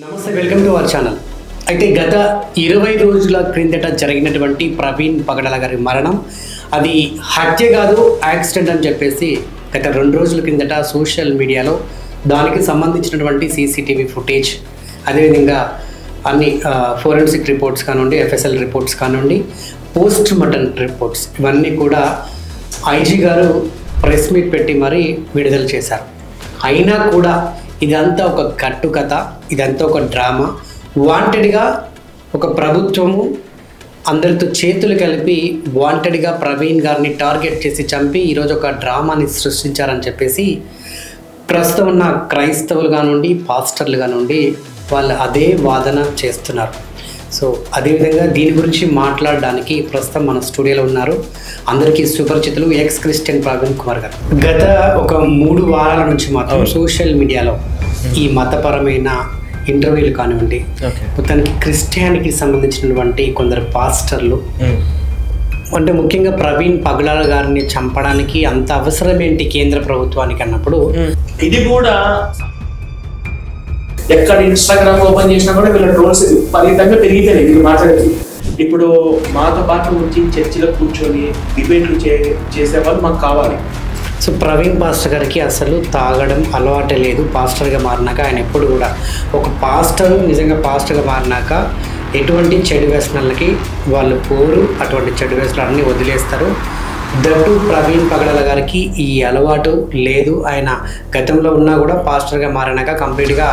నమస్తే, welcome to our channel. అయితే గత 20 రోజుల క్రిందట జరిగినటువంటి ప్రవీణ్ పగడాల గారి మరణం అది హత్య కాదు, యాక్సిడెంట్ అని చెప్పేసి గత 2 రోజుల క్రిందట సోషల్ మీడియాలో దానికి సంబంధించినటువంటి సీసీటీవీ ఫుటేజ్, అదేవిధంగా అన్ని ఫోరెన్సిక్ రిపోర్ట్స్ కానివ్వండి, ఎఫ్ఎస్ఎల్ రిపోర్ట్స్ కానివ్వండి, పోస్ట్ మార్టం రిపోర్ట్స్ ఇవన్నీ కూడా ఐజీ గారు ప్రెస్ మీట్ పెట్టి మరీ విడుదల చేశారు. అయినా కూడా ఇదంతా ఒక కట్టుకథ, ఇదంతా ఒక డ్రామా. వాంటెడ్గా ఒక ప్రభుత్వము అందరితో చేతులు కలిపి వాంటెడ్గా ప్రవీణ్ గారిని టార్గెట్ చేసి చంపి ఈరోజు ఒక డ్రామాని సృష్టించారని చెప్పేసి ప్రస్తుతం ఉన్న క్రైస్తవులు కానివ్వండి, పాస్టర్లు కానివ్వండి వాళ్ళు అదే వాదన చేస్తున్నారు. సో అదేవిధంగా దీని గురించి మాట్లాడడానికి ప్రస్తుతం మన స్టూడియోలో ఉన్నారు అందరికీ సుపరిచితులు ఎక్స్ క్రిస్టియన్ ప్రవీణ్ కుమార్ గారు. గత ఒక 3 వారాల నుంచి మాత్రం సోషల్ మీడియాలో ఈ మతపరమైన ఇంటర్వ్యూలు కానివ్వండి, మొత్తానికి క్రిస్టియానిటీకి సంబంధించినటువంటి కొందరు పాస్టర్లు అంటే ముఖ్యంగా ప్రవీణ్ పగడాల గారిని చంపడానికి అంత అవసరం ఏంటి కేంద్ర ప్రభుత్వానికి అన్నప్పుడు, ఇది కూడా ఎక్కడ ఇన్స్టాగ్రామ్ ఓపెన్ చేసినా కూడా వీళ్ళ ట్రోల్స్ ఫలితంగా పెరిగిపోయినాయి వీళ్ళు మాట్లాడేది. ఇప్పుడు మాతో పాటు వచ్చి చర్చిలో కూర్చొని డిబేట్లు చేసేవాళ్ళు మాకు కావాలి. సో ప్రవీణ్ పాస్టర్ గారికి అసలు తాగడం అలవాటే లేదు. పాస్టర్గా మారినాక ఆయన ఎప్పుడు కూడా ఒక పాస్టర్ నిజంగా పాస్టర్గా మారినాక ఎటువంటి చెడు వ్యసనాలకి వాళ్ళు పోరు, అటువంటి చెడు వ్యసనాలు అన్నీ వదిలేస్తారు. దట్టు ప్రవీణ్ పగడాల గారికి ఈ అలవాటు లేదు. ఆయన గతంలో ఉన్నా కూడా పాస్టర్గా మారినాక కంప్లీట్గా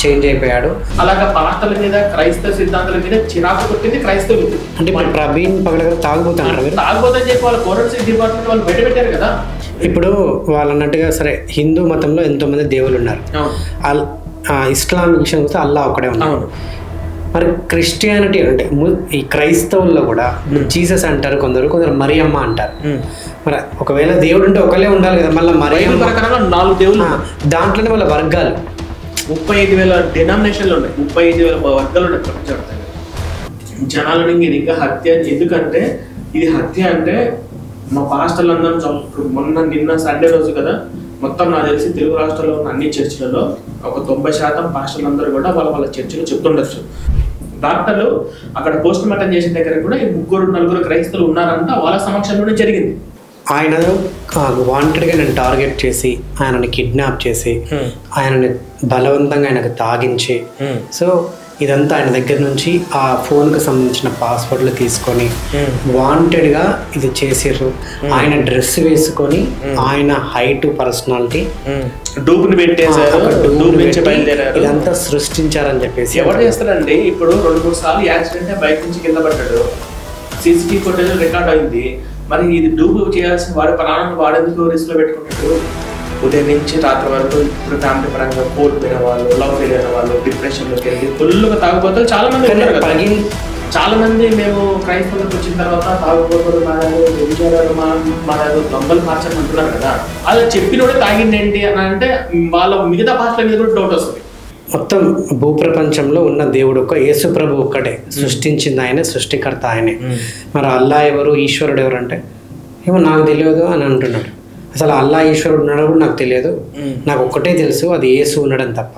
చేంజ్ అయిపోయాడు. అలాగా పాస్టర్ల మీద, క్రైస్తవ సిద్ధాంతాల మీద చిరాకు కొట్టింది క్రైస్తవులు. అంటే ఇప్పుడు ప్రవీణ్ పగడాల గారు తాగుబోతున్నారు, తాగుబోతని చెప్పి వాళ్ళ ఫోరెన్సిక్ డిపార్ట్మెంట్ వాళ్ళు బయట పెట్టారు కదా. ఇప్పుడు వాళ్ళు అన్నట్టుగా సరే హిందూ మతంలో ఎంతోమంది దేవుళ్ళు ఉన్నారు, ఇస్లామిక్ విషయం వస్తే అల్లా ఒక్కడే ఉన్నారు. మరి క్రిస్టియానిటీ అంటే ఈ క్రైస్తవుల్లో కూడా జీసస్ అంటారు, కొందరు మరియమ్మ అంటారు. మరి ఒకవేళ దేవుడు అంటే ఒకళ్ళే ఉండాలి కదా, మళ్ళీ మరియమ్మ ప్రకారంగా 4 దేవుళ్ళు, దాంట్లోనే వాళ్ళ వర్గాలు 35,000 డినామినేషన్లు ఉన్నాయి, 35,000 వర్గాలు ఉన్నాయి ప్రపంచవ్యాప్తంగా. జనాలను ఇది ఇంకా హత్య. ఎందుకంటే ఇది హత్య అంటే మా పాస్టర్లు అందరం నిన్న సండే రోజు కదా, మొత్తం నాకు తెలిసి తెలుగు రాష్ట్రాల్లో ఉన్న అన్ని చర్చిలలో ఒక 90% పాస్టర్లు అందరూ కూడా వాళ్ళ చర్చిలో చెప్తుండొచ్చు. డాక్టర్లు అక్కడ పోస్ట్ మార్టం చేసిన దగ్గర కూడా ఈ 3-4 క్రైస్తవులు ఉన్నారంట, వాళ్ళ సమక్షంలోనే జరిగింది. ఆయన వాంటెడ్గా నేను టార్గెట్ చేసి ఆయనని కిడ్నాప్ చేసి ఆయనని బలవంతంగా ఆయనకు తాగించి, సో ఇదంతా ఆయన దగ్గర నుంచి ఆ ఫోన్కి సంబంధించిన పాస్వర్డ్లు తీసుకొని వాంటెడ్గా ఇది చేసారు. ఆయన డ్రెస్ వేసుకొని ఆయన హైట్, పర్సనాలిటీ డూపుని పెట్టేశారు, ఇదంతా సృష్టించారని చెప్పేసి. ఎవరు చేస్తారండి? ఇప్పుడు 2-3 సార్లు యాక్సిడెంట్ బైక్ నుంచి కింద పడ్డాడు, సీసీటీవీ ఫుటేజ్ రికార్డ్ అయింది. మరి ఇది డూపు చేయాల్సిన వాడు ప్రాణాలను వాడేందుకు రిస్క్ లో పెట్టుకుంటాడు? ఉదయం నుంచి రాత్రి వరకు ఇప్పుడు ఫ్యామిలీ పరంగా కోల్పోయిన వాళ్ళు, లవ్ ఫెయిల్ అయిన వాళ్ళు, డిప్రెషన్లోకి వెళ్ళి ఫుల్గా తాగుబోతులు చాలా మంది ఉన్నారు కదా. చాలా మంది మేము క్రైస్తవులకు వచ్చిన తర్వాత తాగుబోతులు మా దొంగలు మార్చమంటున్నారు కదా, అలా చెప్పినోడే తాగింది ఏంటి అని అంటే వాళ్ళ మిగతా పాస్టర్ల మీద కూడా డౌట్ వస్తుంది. మొత్తం భూప్రపంచంలో ఉన్న దేవుడు ఒక యేసు ప్రభు ఒక్కటే, సృష్టించింది ఆయనే, సృష్టికర్త ఆయనే. మరి అల్లా ఎవరు, ఈశ్వరుడు ఎవరు అంటే ఏమో నాకు తెలియదు అని అంటున్నాడు. అసలు అల్లా ఈశ్వరుడు ఉన్నాడు కూడా నాకు తెలియదు, నాకు ఒక్కటే తెలుసు, అది యేసు ఉండడం తప్ప.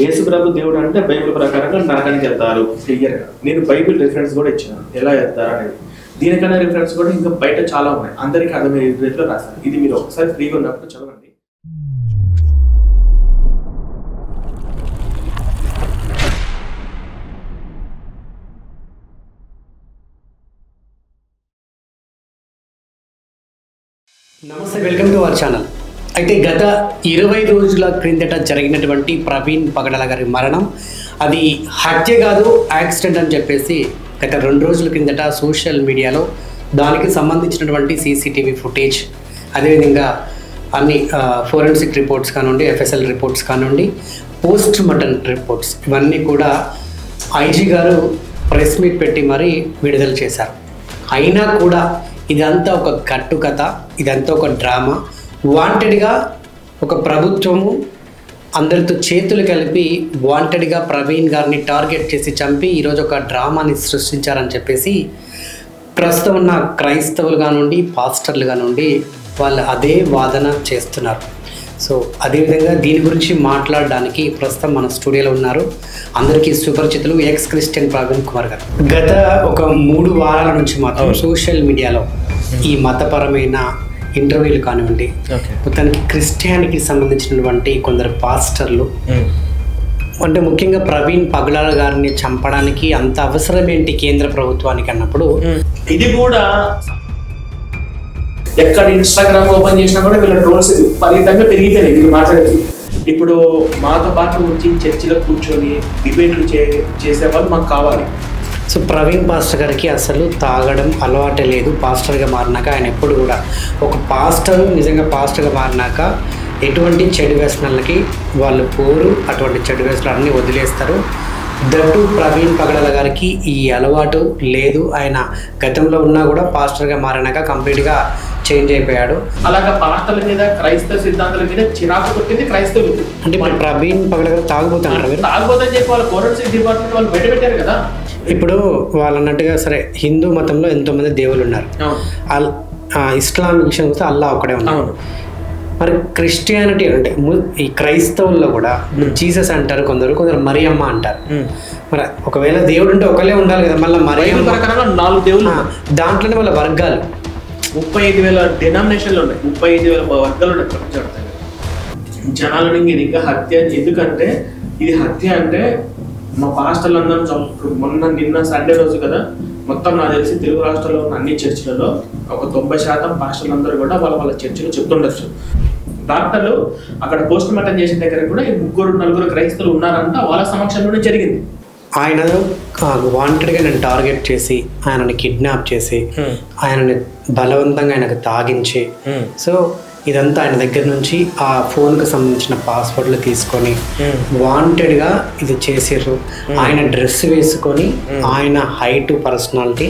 యేసు ప్రభు దేవుడు అంటే బైబిల్ ప్రకారంగా నరకానికి వెళ్తారు క్లియర్గా. నేను బైబిల్ రిఫరెన్స్ కూడా ఇచ్చాను ఎలా వెళ్తారు అనేది. దీనికన్నా రిఫరెన్స్ కూడా ఇంకా బయట చాలా ఉన్నాయి, అందరికీ అర్థమయ్యే రీతిలో రాశాను. ఇది మీరు ఒకసారి ఫ్రీగా ఉన్నప్పుడు చదవండి. నమస్తే, వెల్కమ్ టు అవర్ ఛానల్. అయితే గత 20 రోజుల క్రిందట జరిగినటువంటి ప్రవీణ్ పగడాల గారి మరణం అది హత్య కాదు, యాక్సిడెంట్ అని చెప్పేసి గత 2 రోజుల క్రిందట సోషల్ మీడియాలో దానికి సంబంధించినటువంటి సీసీటీవీ ఫుటేజ్, అదేవిధంగా అన్ని ఫోరెన్సిక్ రిపోర్ట్స్ కానివ్వండి, ఎఫ్ఎస్ఎల్ రిపోర్ట్స్ కానివ్వండి, పోస్ట్ మార్టం రిపోర్ట్స్ ఇవన్నీ కూడా ఐజీ గారు ప్రెస్ మీట్ పెట్టి మరీ విడుదల చేశారు. అయినా కూడా ఇదంతా ఒక కట్టుకథ, ఇదంతా ఒక డ్రామా. వాంటెడ్గా ఒక ప్రభుత్వము అందరితో చేతులు కలిపి వాంటెడ్గా ప్రవీణ్ గారిని టార్గెట్ చేసి చంపి ఈరోజు ఒక డ్రామాని సృష్టించారని చెప్పేసి ప్రస్తుతం ఉన్న క్రైస్తవులు కానివ్వండి, పాస్టర్లు కానివ్వండి వాళ్ళు అదే వాదన చేస్తున్నారు. సో అదేవిధంగా దీని గురించి మాట్లాడడానికి ప్రస్తుతం మన స్టూడియోలో ఉన్నారు అందరికీ సుపరిచితులు ఎక్స్ క్రిస్టియన్ ప్రవీణ్ కుమార్ గారు. గత ఒక 3 వారాల నుంచి మాత్రం సోషల్ మీడియాలో ఈ మతపరమైన ఇంటర్వ్యూలు కానివ్వండి, మొత్తానికి క్రిస్టియానికి సంబంధించినటువంటి కొందరు పాస్టర్లు అంటే ముఖ్యంగా ప్రవీణ్ పగడాల గారిని చంపడానికి అంత అవసరం ఏంటి కేంద్ర ప్రభుత్వానికి అన్నప్పుడు, ఇది కూడా ఎక్కడ ఇన్స్టాగ్రామ్ ఓపెన్ చేసినా కూడా వీళ్ళ ట్రోల్స్ ఫలితంగా పెరిగిపోయినాయి వీళ్ళు మాట్లాడేది. ఇప్పుడు మాతో పాటు వచ్చి చర్చిలో కూర్చొని డిబేట్లు చేసేవాళ్ళు మాకు కావాలి. సో ప్రవీణ్ పాస్టర్ గారికి అసలు తాగడం అలవాటే లేదు. పాస్టర్గా మారినాక ఆయన ఎప్పుడు కూడా ఒక పాస్టర్ నిజంగా పాస్టర్గా మారినాక ఎటువంటి చెడు వ్యసనాలకి వాళ్ళు పోరు, అటువంటి చెడు వ్యసనాలన్నీ వదిలేస్తారు. దట్టు ప్రవీణ్ పగడాల గారికి ఈ అలవాటు లేదు. ఆయన గతంలో ఉన్నా కూడా పాస్టర్గా మారినాక కంప్లీట్గా చేంజ్ అయిపోయాడు. అలాగా పాస్టర్ల మీద క్రైస్తవ సిద్ధాంతాల మీద చిరాకు కొట్టింది క్రైస్తవులు. అంటే ఇప్పుడు ప్రవీణ్ పగడాల గారు తాగుబోతున్నారు, తాగుబోతని చెప్పి వాళ్ళ ఫోరెన్సిక్ డిపార్ట్మెంట్ వాళ్ళు బయట పెట్టారు కదా. ఇప్పుడు వాళ్ళు అన్నట్టుగా సరే హిందూ మతంలో ఎంతోమంది దేవుళ్ళు ఉన్నారు, ఇస్లాం విషయం వస్తే అల్లా ఒకడే ఉన్నారు. మరి క్రిస్టియానిటీ అంటే ఈ క్రైస్తవుల్లో కూడా జీసస్ అంటారు, కొందరు మరియమ్మ అంటారు. మరి ఒకవేళ దేవుడు ఉంటే ఒకళ్ళే ఉండాలి కదా, మళ్ళీ మరియమ్మ ప్రకారంగా 4 దేవుళ్ళు, దాంట్లోనే వాళ్ళ వర్గాలు 35,000 డినామినేషన్లు ఉన్నాయి, 35,000 వర్గాలు ఉన్నాయి ప్రపంచవ్యాప్తంగా. జనాలను ఇంకా హత్య ఎందుకంటే ఇది హత్య అంటే మా పాస్టర్లు అందరం నిన్న సండే రోజు కదా, మొత్తం నాకు తెలిసి తెలుగు రాష్ట్రాల్లో ఉన్న అన్ని చర్చిలలో ఒక 90% పాస్టర్లు అందరూ కూడా వాళ్ళ చర్చిలో చెప్తుండొచ్చు. డాక్టర్లు అక్కడ పోస్ట్ మార్టం చేసిన దగ్గర కూడా 3-4 క్రైస్తవులు ఉన్నారంట, వాళ్ళ సమక్షంలోనే జరిగింది. ఆయన వాంటెడ్గా నేను టార్గెట్ చేసి ఆయనని కిడ్నాప్ చేసి ఆయనని బలవంతంగా ఆయనకు తాగించి, సో ఇదంతా ఆయన దగ్గర నుంచి ఆ ఫోన్కి సంబంధించిన పాస్వర్డ్లు తీసుకొని వాంటెడ్గా ఇది చేసారు. ఆయన డ్రెస్ వేసుకొని ఆయన హైట్ పర్సనాలిటీ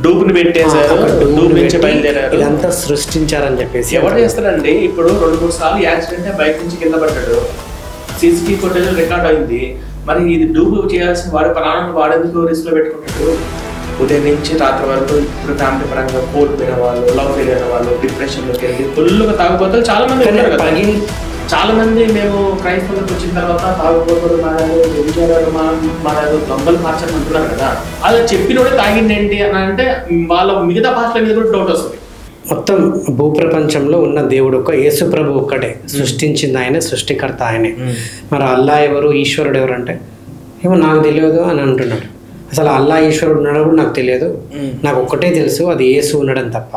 డూబ్ని పెట్టేశారు, ఇదంతా సృష్టించారని చెప్పేసి. ఎవరు చేస్తారండి? ఇప్పుడు 2-3 సార్లు యాక్సిడెంట్ బైక్ నుంచి కింద పడ్డాడు, సీసీటీవీ ఫుటేజ్ రికార్డ్ అయింది. మరి ఇది డూబ్ చేయాల్సిన వాడి ప్రాణాలను వాడేందుకు రిస్క్ లో పెట్టుకుంటాడు? ఉదయం నుంచి రాత్రి వరకు ఇప్పుడు ఫ్యామిలీ పరంగా కోల్పోయిన వాళ్ళు, లవ్ ఫెయిల్ అయిన వాళ్ళు, డిప్రెషన్లోకి వెళ్ళి ఫుల్గా తాగుబోతులు చాలా మంది ఉన్నారు కదా. చాలా మంది మేము క్రైస్తవులకు వచ్చిన తర్వాత తాగుబోతులు మన దొంగలు మార్చని అంటున్నారు కదా, అలా చెప్పినోడే తాగిందేంటి అని అంటే వాళ్ళ మిగతా పాస్టర్ల మీద కూడా డౌట్ వస్తుంది. మొత్తం భూప్రపంచంలో ఉన్న దేవుడు ఒక యేసు ప్రభు ఒక్కటే, సృష్టించింది ఆయనే, సృష్టికర్త ఆయనే. మరి అల్లా ఎవరు, ఈశ్వరుడు ఎవరు అంటే ఏమో నాకు తెలియదు అని అంటున్నాడు. అసలు అల్లా ఈశ్వరుడు ఉన్నాడు కూడా నాకు తెలియదు, నాకు ఒక్కటే తెలుసు, అది యేసు ఉండడం తప్ప.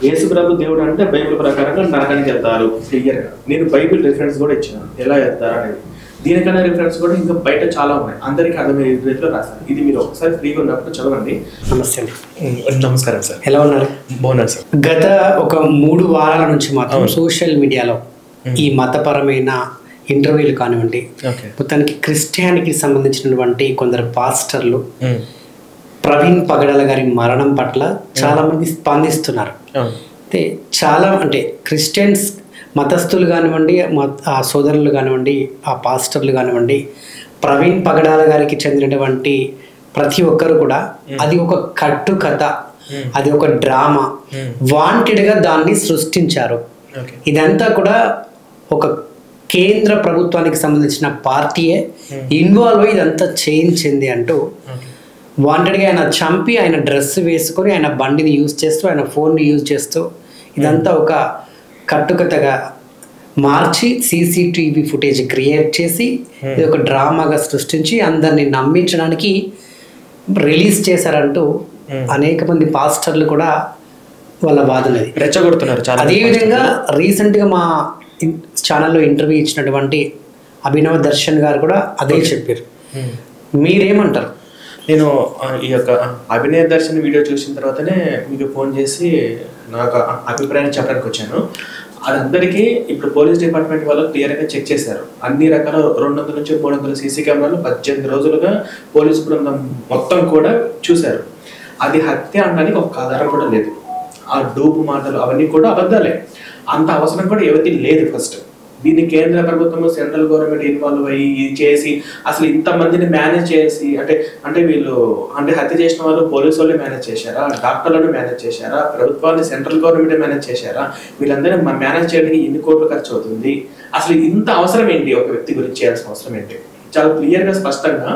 యేసు ప్రభు దేవుడు అంటే బైబిల్ ప్రకారంగా నరకానికి వెళ్తారు క్లియర్గా. నేను బైబిల్ రిఫరెన్స్ కూడా ఇచ్చాను ఎలా వెళ్తారు అనేది. దీనికన్నా రిఫరెన్స్ కూడా ఇంకా బయట చాలా ఉన్నాయి, అందరికీ అర్థమయ్యే రీతిలో రాశాను. ఇది మీరు ఒకసారి ఫ్రీగా ఉన్నప్పుడు చదవండి. నమస్తే అండి. నమస్కారం సార్, ఎలా ఉన్నారు? బాగున్నారు సార్. గత ఒక 3 వారాల నుంచి మాత్రం సోషల్ మీడియాలో ఈ మతపరమైన ఇంటర్వ్యూలు కానివ్వండి, మొత్తానికి క్రిస్టియానికి సంబంధించినటువంటి కొందరు పాస్టర్లు ప్రవీణ్ పగడాల గారి మరణం పట్ల చాలా మంది స్పందిస్తున్నారు. అయితే చాలా అంటే క్రిస్టియన్స్ మతస్థులు కానివ్వండి, ఆ సోదరులు కానివ్వండి, ఆ పాస్టర్లు కానివ్వండి, ప్రవీణ్ పగడాల గారికి చెందినటువంటి ప్రతి ఒక్కరు కూడా అది ఒక కట్టు కథ, అది ఒక డ్రామా, వాంటెడ్గా దాన్ని సృష్టించారు. ఇదంతా కూడా ఒక కేంద్ర ప్రభుత్వానికి సంబంధించిన పార్టీయే ఇన్వాల్వ్ అయ్యి ఇదంతా చేయించింది అంటూ వాంటెడ్గా ఆయన చంపి ఆయన డ్రెస్ వేసుకొని ఆయన బండిని యూజ్ చేస్తూ ఆయన ఫోన్ని యూజ్ చేస్తూ ఇదంతా ఒక కట్టుకథగా మార్చి సీసీటీవీ ఫుటేజ్ క్రియేట్ చేసి ఇది ఒక డ్రామాగా సృష్టించి అందరినీ నమ్మించడానికి రిలీజ్ చేశారంటూ అనేక మంది పాస్టర్లు కూడా వాళ్ళ వాదనది రెచ్చగొడుతున్నారు. అదేవిధంగా రీసెంట్గా మా ఛానల్లో ఇంటర్వ్యూ ఇచ్చినటువంటి అభినవ్ దర్శన్ గారు కూడా అదే చెప్పారు. మీరేమంటారు? నేను ఈ యొక్క అభినవ్ దర్శన్ వీడియో చూసిన తర్వాతనే మీకు ఫోన్ చేసి నాకు అభిప్రాయాన్ని చెప్పడానికి వచ్చాను. అదందరికీ ఇప్పుడు పోలీస్ డిపార్ట్మెంట్ వాళ్ళు క్లియర్గా చెక్ చేశారు. అన్ని రకాల 200 నుంచి 300 సీసీ కెమెరాలు 18 రోజులుగా పోలీసు బృందం మొత్తం కూడా చూశారు. అది హత్య అనడానికి ఒక ఆధారం కూడా లేదు. ఆ డూపు మాటలు అవన్నీ కూడా అబద్ధాలే. అంత అవసరం కూడా ఎవరికి లేదు. ఫస్ట్ దీన్ని కేంద్ర ప్రభుత్వం సెంట్రల్ గవర్నమెంట్ ఇన్వాల్వ్ అయ్యి ఇది చేసి అసలు ఇంతమందిని మేనేజ్ చేసి అంటే వీళ్ళు అంటే హత్య చేసిన వాళ్ళు పోలీసు వాళ్ళు మేనేజ్ చేశారా, డాక్టర్లను మేనేజ్ చేశారా, ప్రభుత్వాన్ని సెంట్రల్ గవర్నమెంట్ మేనేజ్ చేశారా, వీళ్ళందరినీ మేనేజ్ చేయడానికి ఎన్ని కోట్లు ఖర్చు అవుతుంది, అసలు ఇంత అవసరం ఏంటి, ఒక వ్యక్తి గురించి చేయాల్సిన అవసరం ఏంటి? చాలా క్లియర్ గా స్పష్టంగా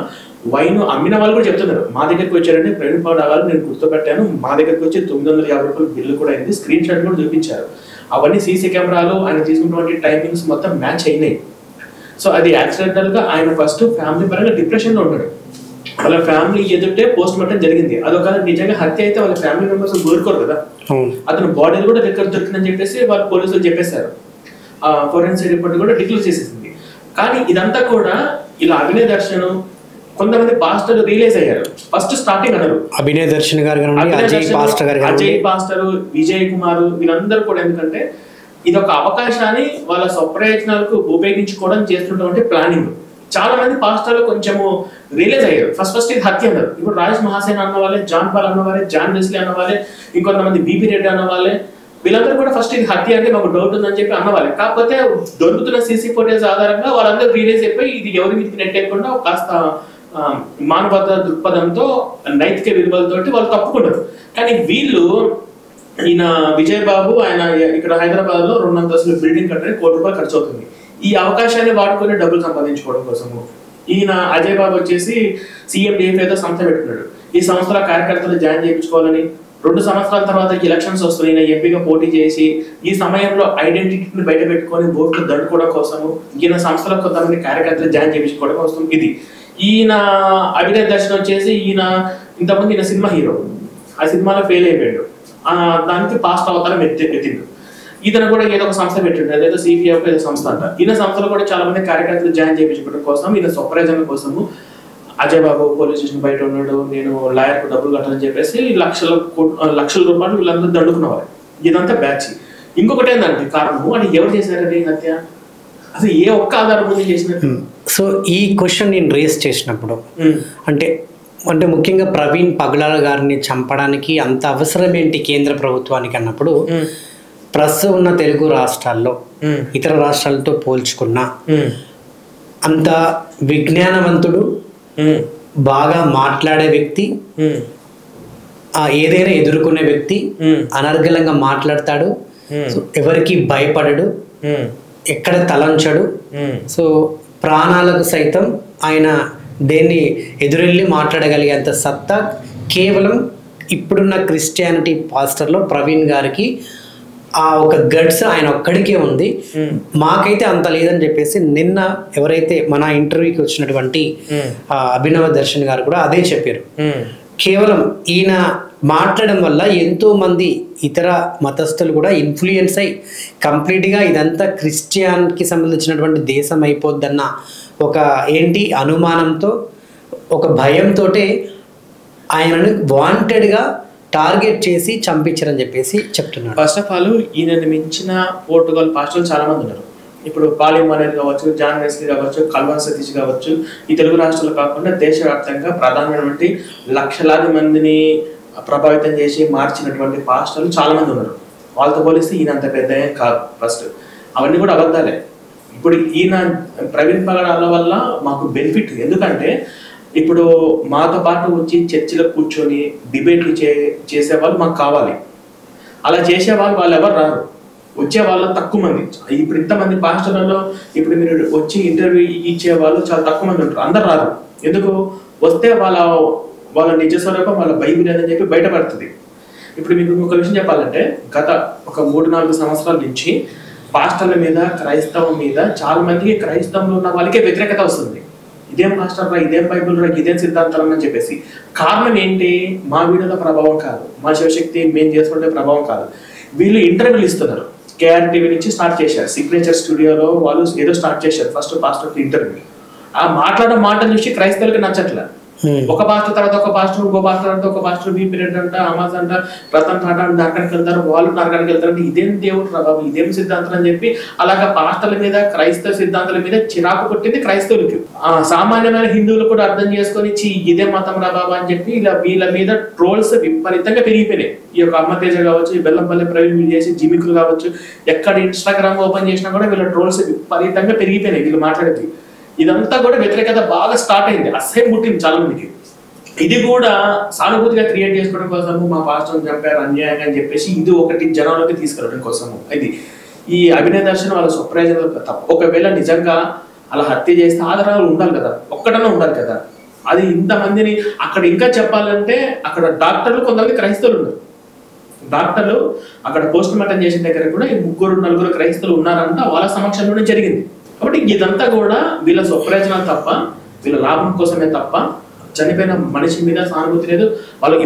వైన్ అమ్మిన వాళ్ళు కూడా చెప్తున్నారు. మా దగ్గరికి వచ్చారంటే ప్రవీణ్ పగడాల నేను గుర్తుపెట్టాను, మా దగ్గరికి వచ్చి 950 రూపాయలు బిల్లు కూడా అయింది, స్క్రీన్ షాట్ కూడా చూపించారు. అవన్నీ సీసీ కెమెరాలు ఆయన తీసుకున్నటువంటి టైమింగ్స్ మొత్తం మ్యాచ్ అయినాయి. సో అది యాక్సిడెంటల్ గా ఆయన ఫస్ట్ ఫ్యామిలీ పరంగా డిప్రెషన్ లో ఉన్నాడు. వాళ్ళ ఫ్యామిలీ ఎదుటే పోస్ట్ మార్టం జరిగింది. అదొక నిజంగా హత్య అయితే వాళ్ళ ఫ్యామిలీ మెంబర్స్ కోరుకోరు కదా. అతను బాడీలు కూడా దగ్గర దొరికిందని చెప్పేసి వాళ్ళు పోలీసులు చెప్పేశారు. ఫోరెన్సిక్ రిపోర్ట్ కూడా డిక్లేర్ చేసేసింది. కానీ ఇదంతా కూడా ఇలా అభినయ్ దర్శన్ కొంతమంది పాస్టర్లు రియలైజ్ అయ్యారు. ఫస్ట్ స్టార్టింగ్ అన్నారు అజయ్ పాస్టర్, విజయ్ కుమార్, వీళ్ళందరూ కూడా ఎందుకంటే ఇది ఒక అవకాశాన్ని వాళ్ళ స్వప్రయోజనాలకు ఉపయోగించుకోవడం చేస్తున్నటువంటి ప్లానింగ్. చాలా మంది పాస్టర్లు కొంచెము రియలైజ్ అయ్యారు. ఫస్ట్ ఇది హత్య అన్నారు. ఇప్పుడు రాజేష్ మహాసేన్ అన్న వాళ్ళే, జాన్ పాల్ అన్న వాళ్ళే, జాన్ వెస్లీ అన్న వాళ్ళే, ఇంకొంతమంది బీపీ రెడ్డి అన్న వాళ్ళే, వీళ్ళందరూ కూడా ఫస్ట్ ఇది హత్య అంటే మాకు డౌట్ ఉందని చెప్పి అన్నవాళ్ళే. కాకపోతే దొరుకుతున్న సీసీ ఫుటేజ్ ఆధారంగా వాళ్ళందరూ రియలైజ్ అయిపోయి ఇది ఎవరి మీద నెట్టేయకుండా కాస్త మానవత దృక్పథంతో నైతిక విలువలతోటి వాళ్ళు తప్పుకున్నారు. కానీ వీళ్ళు ఈయన విజయ్ బాబు ఆయన ఇక్కడ హైదరాబాద్ లో 2 అంతస్తుల బిల్డింగ్ కట్టడానికి ₹1 కోటి ఖర్చు అవుతుంది. ఈ అవకాశాన్ని వాడుకొని డబ్బులు సంపాదించుకోవడం కోసము ఈయన అజయ్ బాబు వచ్చేసి CMDF సంస్థ పెట్టుకున్నాడు. ఈ సంస్థల కార్యకర్తలు జాయిన్ చేయించుకోవాలని, 2 సంవత్సరాల తర్వాత ఎలక్షన్స్ వస్తున్నాయి, ఈయన ఎంపీగా పోటీ చేసి ఈ సమయంలో ఐడెంటిటీని బయట పెట్టుకొని ఓట్లు దండుకోవడం కోసము ఈయన సంస్థలో కొంతమంది కార్యకర్తలు జాయిన్ చేయించుకోవడం కోసం ఇది. ఈయన అభినయ్ దర్శన్ వచ్చేసి ఇంతకుముందు ఈయన సినిమా హీరో, ఆ సినిమాలో ఫెయిల్ అయిపోయాడు. దానికి పాస్ట్ అవతారం ఎత్తిండు. ఈతను కూడా ఏదో ఒక సంస్థ పెట్టిండు, అదేదో CPF ఏదో సంస్థ అంట. ఈయన సంస్థలో కూడా చాలా మంది కార్యకర్తలు జాయిన్ చేయించుకోవడం కోసం, ఈయన స్వప్రయోజనం కోసము అజయ్ బాబు పోలీస్ స్టేషన్ బయట ఉన్నాడు, నేను లాయర్కు డబ్బులు కట్టాలని చెప్పేసి లక్షల రూపాయలు వీళ్ళందరూ దండుకున్నవారు. ఇదంతా బ్యాచ్. ఇంకొకటి ఏంటంటే కారణము అంటే ఎవరు చేశారని హత్య, అసలు ఏ ఒక్క ఆధారం ముందు చేసినట్టు. సో ఈ క్వశ్చన్ నేను రేస్ చేసినప్పుడు అంటే ముఖ్యంగా ప్రవీణ్ పగడాల గారిని చంపడానికి అంత అవసరం ఏంటి కేంద్ర ప్రభుత్వానికి అన్నప్పుడు, ప్రస్తుతం ఉన్న తెలుగు రాష్ట్రాల్లో ఇతర రాష్ట్రాలతో పోల్చుకున్నా అంత విజ్ఞానవంతుడు, బాగా మాట్లాడే వ్యక్తి, ఏదైనా ఎదుర్కొనే వ్యక్తి, అనర్గళంగా మాట్లాడతాడు, ఎవరికి భయపడడు, ఎక్కడ తలంచడు. సో ప్రాణాలకు సైతం ఆయన దేన్ని ఎదురెళ్ళి మాట్లాడగలిగేంత సత్తా కేవలం ఇప్పుడున్న క్రిస్టియానిటీ పాస్టర్లో ప్రవీణ్ గారికి ఆ ఒక గట్స్ ఆయన ఒక్కడికే ఉంది. మాకైతే అంత లేదని చెప్పేసి నిన్న ఎవరైతే మన ఇంటర్వ్యూకి వచ్చినటువంటి అభినవ దర్శన్ గారు కూడా అదే చెప్పారు. కేవలం ఈయన మాట్లాడడం వల్ల ఎంతో మంది ఇతర మతస్థులు కూడా ఇన్ఫ్లుయెన్స్ అయ్యి కంప్లీట్గా ఇదంతా క్రిస్టియాన్కి సంబంధించినటువంటి దేశం అయిపోద్దన్న ఒక అనుమానంతో, ఒక భయంతో ఆయనను వాంటెడ్గా టార్గెట్ చేసి చంపించారని చెప్పేసి చెప్తున్నారు. ఫస్ట్ ఆఫ్ ఆల్ ఈయనని మించిన పోర్టుగల్ పాస్టర్లు చాలా మంది ఉన్నారు. ఇప్పుడు పాలిం అనేది కావచ్చు, జాన్ వెస్లీ కావచ్చు, కల్వన్ సతీష్ కావచ్చు, ఈ తెలుగు రాష్ట్రాలు కాకుండా దేశవ్యాప్తంగా ప్రధానమైనటువంటి లక్షలాది మందిని ప్రభావితం చేసి మార్చినటువంటి పాస్టర్లు చాలా మంది ఉన్నారు. వాళ్ళతో పోలిస్తే ఈయన అంత పెద్ద కాదు. ఫస్ట్ అవన్నీ కూడా అబద్ధాలే. ఇప్పుడు ఈయన ప్రవీణ్ పగడాల వల్ల మాకు బెనిఫిట్, ఎందుకంటే ఇప్పుడు మాతో పాటు వచ్చి చర్చిలో కూర్చొని డిబేట్లు చేసేవాళ్ళు మాకు కావాలి. అలా చేసేవాళ్ళు వాళ్ళు ఎవరు రారు, వచ్చే వాళ్ళు తక్కువ మంది. ఇప్పుడు ఇంతమంది పాస్టర్లలో ఇప్పుడు మీరు వచ్చి ఇంటర్వ్యూ ఇచ్చే వాళ్ళు చాలా తక్కువ మంది ఉంటారు, అందరు రారు. ఎందుకు వస్తే వాళ్ళ నిజ స్వరూపం, వాళ్ళ బైబిల్ అని చెప్పి బయటపడుతుంది. ఇప్పుడు మీకు ఒక విషయం చెప్పాలంటే, గత ఒక 3-4 సంవత్సరాల నుంచి పాస్టర్ల మీద, క్రైస్తవం మీద చాలా మందికి క్రైస్తవంలో ఉన్న వాళ్ళకే వ్యతిరేకత వస్తుంది. ఇదేం పాస్టర్ రా, ఇదేం బైబిల్ రా, ఇదేం సిద్ధాంతం అని చెప్పేసి. కారణం ఏంటి? మా వీడియోల ప్రభావం కాదు, మా శివశక్తి మేము చేసుకుంటే ప్రభావం కాదు. వీళ్ళు ఇంటర్వ్యూలు ఇస్తున్నారు. KRTV నుంచి స్టార్ట్ చేశారు, సిగ్నేచర్ స్టూడియోలో వాళ్ళు ఏదో స్టార్ట్ చేశారు ఫస్ట్ పాస్టర్ ఇంటర్వ్యూ. ఆ మాట్లాడే మాటలు చూసి క్రైస్తవులకి నచ్చట్లే. ఒక పాస్టర్ తర్వాత ఒక పాస్టర్, ఇంకో పాస్టర్ అంటే ఒక పాస్టర్ బీపీ రెడ్డి అంట, అమాజ్ అంట, రతన్ టాటా అంటే నరకానికి వెళ్తారు, వాళ్ళు నరకానికి వెళ్తారు అంటే ఇదేం దేవుడు రా బాబు, ఇదేం సిద్ధాంతం అని చెప్పి అలాగా పాస్టర్ల మీద క్రైస్తవ సిద్ధాంతాల మీద చిరాకు పుట్టింది క్రైస్తవులకి. సామాన్యమైన హిందువులు కూడా అర్థం చేసుకొని ఇదే మతం రా బాబా అని చెప్పి ఇలా వీళ్ళ మీద ట్రోల్స్ విపరీతంగా పెరిగిపోయినాయి. ఈ యొక్క అమ్మతేజ కావచ్చు, బెల్లంపల్లి ప్రవీణ్ వీళ్ళు చేసి జిమికులు కావచ్చు, ఎక్కడ ఇన్స్టాగ్రామ్ ఓపెన్ చేసినా కూడా వీళ్ళ ట్రోల్స్ విపరీతంగా పెరిగిపోయినాయి వీళ్ళు మాట్లాడేది. ఇదంతా కూడా వ్యతిరేకత బాగా స్టార్ట్ అయింది, అసహ్యం పుట్టింది చాలా మందికి. ఇది కూడా సానుభూతిగా క్రియేట్ చేసుకోవడం కోసము మా పాస్టర్ చంపారు అన్యాయంగా అని చెప్పేసి ఇది ఒకటి జనంలోకి తీసుకెళ్ళడం కోసము. ఇది ఈ అభినయ దర్శనం వాళ్ళ స్వప్రయోజనాలు తప్ప. ఒకవేళ నిజంగా అలా హత్య చేస్తే ఆధారాలు ఉండాలి కదా, ఒక్కటన్నా ఉండాలి కదా. అది ఇంతమందిని అక్కడ ఇంకా చెప్పాలంటే అక్కడ డాక్టర్లు కొంతమంది క్రైస్తవులు ఉన్నారు. డాక్టర్లు అక్కడ పోస్ట్ మార్టం చేసిన దగ్గర కూడా 3-4 క్రైస్తవులు ఉన్నారంట, వాళ్ళ సమక్షంలోనే జరిగింది. కాబట్టి ఇదంతా కూడా వీళ్ళ స్వప్రయోజనాలు తప్ప, వీళ్ళ లాభం కోసమే తప్ప చనిపోయిన మనిషి మీద సానుభూతి లేదు వాళ్ళకి.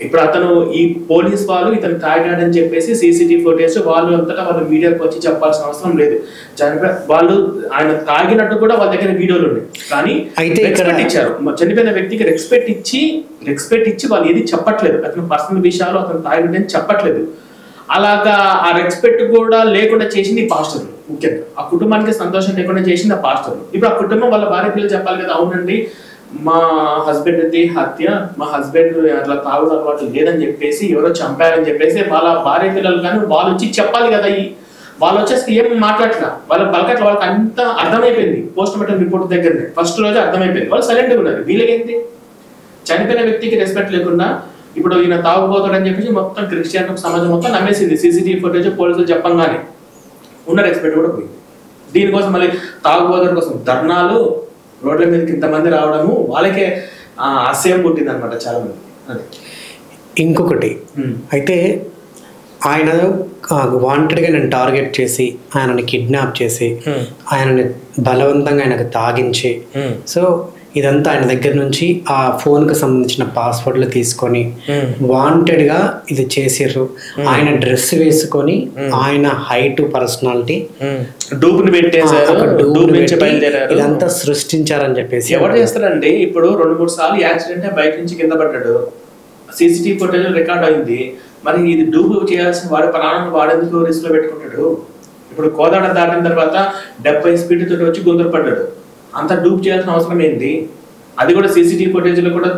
ఇప్పుడు అతను ఈ పోలీస్ వాళ్ళు ఇతను తాగాడని చెప్పేసి CCTV ఫుటేజ్ వాళ్ళు అంతటా వాళ్ళు మీడియాకి వచ్చి చెప్పాల్సిన అవసరం లేదు. వాళ్ళు ఆయన తాగినట్టు కూడా వాళ్ళ దగ్గర వీడియోలు ఉన్నాయి. కానీ రెస్పెక్ట్ ఇచ్చారు, చనిపోయిన వ్యక్తికి రెస్పెక్ట్ ఇచ్చి వాళ్ళు ఏది చెప్పట్లేదు, అతను పర్సనల్ విషయాలు అతను తాగినని చెప్పట్లేదు. అలాగా ఆ రెస్పెక్ట్ కూడా లేకుండా చేసింది ఈ పాస్టర్లు. ముఖ్యంగా ఆ కుటుంబానికి సంతోషం లేకుండా చేసింది ఆ పాస్టర్లు. ఇప్పుడు ఆ కుటుంబం వాళ్ళ భార్య పిల్లలు చెప్పాలి కదా, అవునండి మా హస్బెండ్ అది హత్య, మా హస్బెండ్ అట్లా తాగుడు అలవాటు లేదని చెప్పేసి ఎవరో చంపారని చెప్పేసి వాళ్ళ భార్య పిల్లలు కానీ వాళ్ళు వచ్చి చెప్పాలి కదా. వాళ్ళు వచ్చేసి ఏం మాట్లాడట్లా, వాళ్ళ పలకట్ల వాళ్ళకి అంతా అర్థమైపోయింది. పోస్ట్ మార్టం రిపోర్ట్ దగ్గరనే ఫస్ట్ రోజు అర్థమైపోయింది, వాళ్ళు సైలెంట్గా ఉన్నారు. వీళ్ళకేంటి చనిపోయిన వ్యక్తికి రెస్పెక్ట్ లేకుండా ఇప్పుడు ఈయన తాగుబోతాడని చెప్పేసి మొత్తం క్రిస్టియన్ సమాజం మొత్తం నమ్మేసింది. CCTV ఫుటేజ్ పోలీసులు చెప్పంగానే ఉన్న రెస్పెక్ట్ కూడా పోయింది. దీనికోసం మళ్ళీ తాగుబోతుల కోసం ధర్నాలు, రోడ్ల మీదకి ఇంతమంది రావడము వాళ్ళకే అసహ్యం పుట్టింది అనమాట చాలా మంది. ఇంకొకటి అయితే ఆయన వాంటెడ్గా నేను టార్గెట్ చేసి ఆయనని కిడ్నాప్ చేసి ఆయనని బలవంతంగా ఆయనకు తాగించి, సో ఇదంతా ఆయన దగ్గర నుంచి ఆ ఫోన్కి సంబంధించిన పాస్వర్డ్లు తీసుకొని వాంటెడ్గా ఇది చేసారు. ఆయన డ్రెస్ వేసుకొని ఆయన హైట్ పర్సనాలిటీ ఇదంతా సృష్టించారని చెప్పేసి ఎవరు చేస్తారండి. ఇప్పుడు 2-3 సార్లు యాక్సిడెంట్ బైక్ నుంచి కింద పడ్డాడు, CCTV ఫుటేజ్ రికార్డ్ అయింది. మరి ఇది డూబ్ చేయాల్సిన వాడు ప్రాణాలను వాడేందుకు రిస్క్ లో పెట్టుకుంటాడు. ఇప్పుడు కోదాడ దాటిన తర్వాత 70 స్పీడ్ తోటి వచ్చి గుందర పడ్డాడు, అంత డూబ్ చేయాల్సిన అవసరం ఏంటి? అది కూడా CCTV ఫుటేజ్ లో కూడా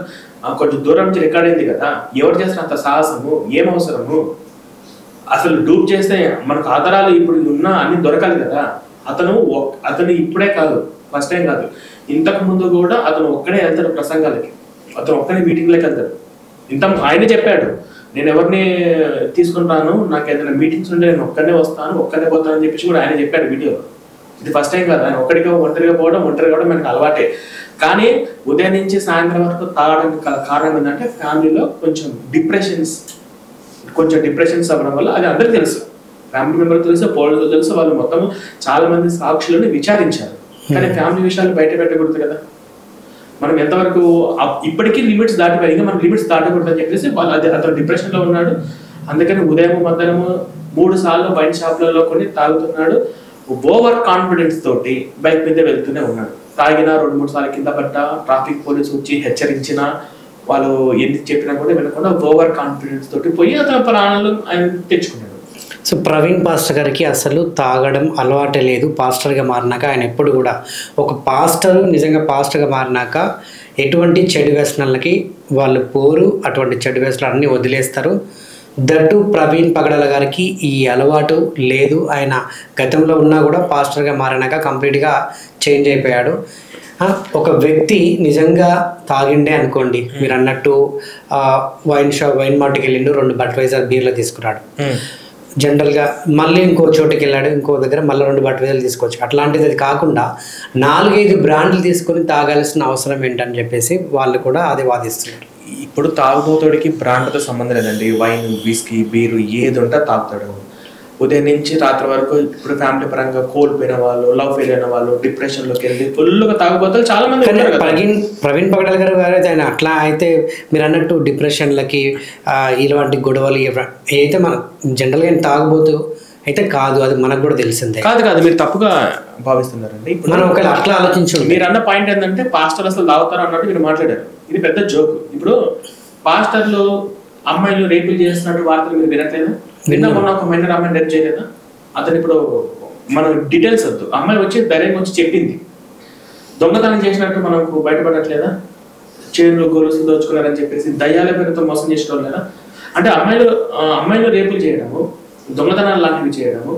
కొంచెం దూరం నుంచి రికార్డ్ అయింది కదా. ఎవరు చేసిన అంత సాహసము, ఏం అవసరము? అసలు డూబ్ చేస్తే మనకు ఆధారాలు ఇప్పుడు ఉన్న అన్ని దొరకాలి కదా. అతను ఇప్పుడే కాదు, ఫస్ట్ టైం కాదు, ఇంతకు ముందు కూడా అతను ఒక్కడే వెళ్తాడు ప్రసంగాలకి, అతను ఒక్కడే మీటింగ్లోకి వెళ్తాడు. ఆయన చెప్పాడు, నేను ఎవరిని తీసుకుంటాను, నాకు ఏదైనా మీటింగ్స్ ఉంటే నేను ఒక్కనే వస్తాను, ఒక్కనే పోతాను అని చెప్పేసి కూడా ఆయన చెప్పాడు వీడియోలో. ఇది ఫస్ట్ టైం కాదు, ఆయన ఒంటరిగా పోవడం మనకు అలవాటే. కానీ ఉదయం నుంచి సాయంత్రం వరకు తాగడానికి కారణం ఏంటంటే ఫ్యామిలీలో కొంచెం డిప్రెషన్స్ అవ్వడం వల్ల. అది అందరికీ తెలుసు, ఫ్యామిలీ మెంబర్ తెలుసు, పోలీసులు తెలుసు, వాళ్ళు మొత్తం చాలా మంది సాక్షులను విచారించారు. కానీ ఫ్యామిలీ విషయాలు బయట పెట్టకూడదు కదా. మనం ఎంతవరకు ఇప్పటికీ లిమిట్స్ దాటిపోయి ఇంకా మనం లిమిట్స్ దాటకూడదు అని చెప్పేసి అతను డిప్రెషన్ లో ఉన్నాడు. అందుకని ఉదయం మధ్యాహ్నం 3 సార్లు వైన్ షాప్లలో కొని తాగుతున్నాడు. ఓవర్ కాన్ఫిడెన్స్ తోటి బైక్ మీద వెళ్తూనే ఉన్నాడు. తాగిన 2-3 సార్లు కింద పడ్డ, ట్రాఫిక్ పోలీసు వచ్చి హెచ్చరించిన, వాళ్ళు ఎందుకు చెప్పినా కూడా వినకుండా ఓవర్ కాన్ఫిడెన్స్ తోటి పోయి అతను ప్రాణాలు ఆయన తెచ్చుకున్నాడు. సో ప్రవీణ్ పాస్టర్ గారికి అసలు తాగడం అలవాటే లేదు. పాస్టర్గా మారినాక ఆయన ఎప్పుడు కూడా ఒక పాస్టరు నిజంగా పాస్టర్గా మారినాక ఎటువంటి చెడు వ్యసనాలకి వాళ్ళు పోరు, అటువంటి చెడు వ్యసనాలు అన్నీ వదిలేస్తారు. దట్టు ప్రవీణ్ పగడాల గారికి ఈ అలవాటు లేదు. ఆయన గతంలో ఉన్నా కూడా పాస్టర్గా మారినాక కంప్లీట్గా చేంజ్ అయిపోయాడు. ఒక వ్యక్తి నిజంగా తాగిండే అనుకోండి, మీరు అన్నట్టు వైన్ మార్ట్కి వెళ్ళిండు, 2 బడ్వైజర్ బీర్లు తీసుకున్నాడు. జనరల్గా మళ్ళీ ఇంకో చోటుకి వెళ్ళాడు, ఇంకో దగ్గర మళ్ళీ 2 బడ్వైజర్లు తీసుకోవచ్చు. అట్లాంటిది అది కాకుండా 4-5 బ్రాండ్లు తీసుకొని తాగాల్సిన అవసరం ఏంటని చెప్పేసి వాళ్ళు కూడా అదే వాదిస్తున్నారు. ఇప్పుడు తాగుబోతుడికి బ్రాండ్తో సంబంధం లేదండి. వైన్, విస్కీ, బీరు ఏది ఉంటే తాగుతాడు. ఉదయం నుంచి రాత్రి వరకు. ఇప్పుడు ఫ్యామిలీ పరంగా కోల్పోయిన వాళ్ళు, లవ్ ఫెయిల్ అయిన వాళ్ళు, డిప్రెషన్లోకి వెళ్ళి ఫుల్గా తాగుబోతారు చాలా మంది. ప్రవీణ్ పగడాల గారు ఆయన అట్లా అయితే మీరు అన్నట్టు డిప్రెషన్లకి ఇలాంటి గొడవలు అయితే మన జనరల్గా తాగుబోతూ అయితే కాదు, అది మనకు కూడా తెలిసిందే. కాదు మీరు తప్పుగా భావిస్తున్నారండి. ఇప్పుడు మనం ఒకవేళ అట్లా ఆలోచించు, మీరు అన్న పాయింట్ ఏంటంటే పాస్టర్ అసలు తాగుతారు అన్నట్టు మీరు మాట్లాడారు. ఇది పెద్ద జోక్. ఇప్పుడు పాస్టర్లు అమ్మాయిలు రేపులు చేస్తున్నట్టు వార్తలు మీరు వినట్లేదా? మొన్న ఒక మైనర్ అమ్మాయిని రేపు చేయలేదా? అతను ఇప్పుడు మనం డీటెయిల్స్ వద్దు, అమ్మాయి వచ్చి ధైర్యంగా వచ్చి చెప్పింది. దొంగతనం చేసినట్టు మనకు బయటపడట్లేదా? చేతులు గొలుసులు దోచుకున్నారని చెప్పేసి దయ్యాల పేరుతో మోసం చేసేవాళ్ళు లేదా? అంటే అమ్మాయిలు రేపులు చేయడము, దొంగతనాలు లాంటివి చేయడము,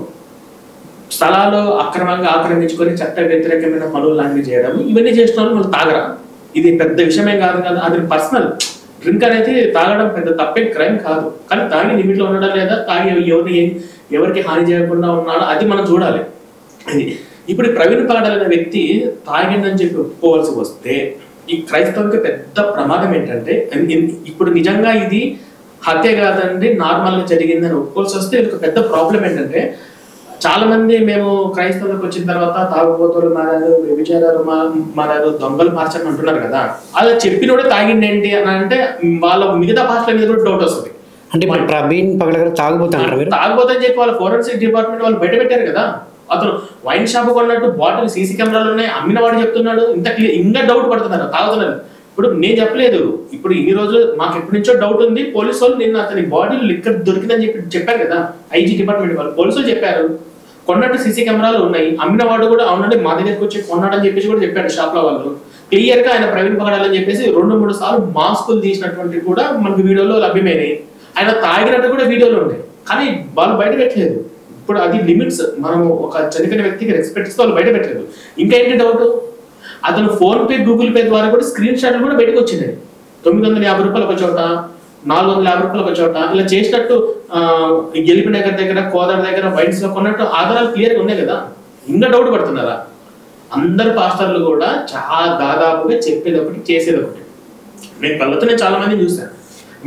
స్థలాలు అక్రమంగా ఆక్రమించుకొని చట్ట వ్యతిరేకమైన పనులు లాంటివి చేయడము, ఇవన్నీ చేసిన వాళ్ళు వాళ్ళు తాగరా? ఇది పెద్ద విషయమే కాదు కదా, అది పర్సనల్. డ్రింక్ అనేది తాగడం పెద్ద తప్పే, క్రైమ్ కాదు. కానీ తాగి లిమిట్లో ఉండడం లేదా, తాగి ఎవరికి హాని చేయకుండా ఉన్నాడో అది మనం చూడాలి. ఇప్పుడు ప్రవీణ్ పగడాల అనే వ్యక్తి తాగిందని చెప్పి ఒప్పుకోవాల్సి వస్తే ఈ క్రైస్తవులకి పెద్ద ప్రమాదం ఏంటంటే, ఇప్పుడు నిజంగా ఇది హత్య కాదండి నార్మల్గా జరిగిందని ఒప్పుకోవాల్సి వస్తే ఒక పెద్ద ప్రాబ్లం ఏంటంటే, చాలా మంది మేము క్రైస్తవులకు వచ్చిన తర్వాత తాగుబోతులు మారారు, వ్యభిచారాలు మారారు, దొంగలు మార్చని అంటున్నారు కదా. అలా చెప్పినోడే తాగిండి ఏంటి అని అంటే వాళ్ళ మిగతా భాషల మీద కూడా డౌట్ వస్తుంది. అంటే ప్రవీణ్ పగడాల తాగుబోతని చెప్పి వాళ్ళ ఫోరెన్సిక్ డిపార్ట్మెంట్ వాళ్ళు బయట పెట్టారు కదా. అతను వైన్ షాప్ కొన్నట్టు బాటిల్ సీసీ కెమెరాలు ఉన్నాయి, అమ్మిన వాడు చెప్తున్నాడు. ఇంకా డౌట్ పడుతున్నారు, తాగుతున్నారు. ఇప్పుడు నేను చెప్పలేదు, ఇప్పుడు ఇన్ని రోజులు మాకు ఎప్పటి నుంచో డౌట్ ఉంది. పోలీసు వాళ్ళు నిన్న అతని బాడీలో లిక్కర్ దొరికిందని చెప్పారు కదా, ఐజీ డిపార్ట్మెంట్ వాళ్ళు. పోలీసులు చెప్పారు కొన్నట్టు సీసీ కెమెరాలు ఉన్నాయి, అమ్మిన వాడు కూడా అవునండి మా దగ్గరికి వచ్చి కొన్నాడని చెప్పేసి కూడా చెప్పాడు షాప్ లో వాళ్ళు. క్లియర్ గా ఆయన ప్రవీణ్ పగడాలని చెప్పేసి 2-3 సార్లు మాస్కులు తీసినటువంటి కూడా మనకి వీడియోలో లభ్యమైనాయి. ఆయన తాగినట్టు కూడా వీడియోలు ఉన్నాయి, కానీ వాళ్ళు బయట పెట్టలేదు. ఇప్పుడు అది లిమిట్స్, మనం ఒక చనిపోయిన వ్యక్తికి రెస్పెక్ట్ ఇస్తే వాళ్ళు బయట పెట్టలేదు. ఇంకా ఏంటి డౌట్, అతను ఫోన్ పే గూగుల్ పే ద్వారా కూడా స్క్రీన్ షాట్లు కూడా బయటకు వచ్చినాయి. 950 రూపాయలు ఒక చోట, 450 రూపాయలు ఒక చోట, ఇలా చేసినట్టు గెలిపి నగర్ దగ్గర, కోదాడ దగ్గర వైన్స్ లో కొన్నట్టు ఆధారాలు క్లియర్గా ఉన్నాయి కదా. ఇంకా డౌట్ పడుతున్నారా? అందరు పాస్టర్లు కూడా చాలా దాదాపుగా చెప్పేది ఒకటి చేసేది ఒకటి. నేను కళ్ళతో నేను చాలా మంది చూశాను,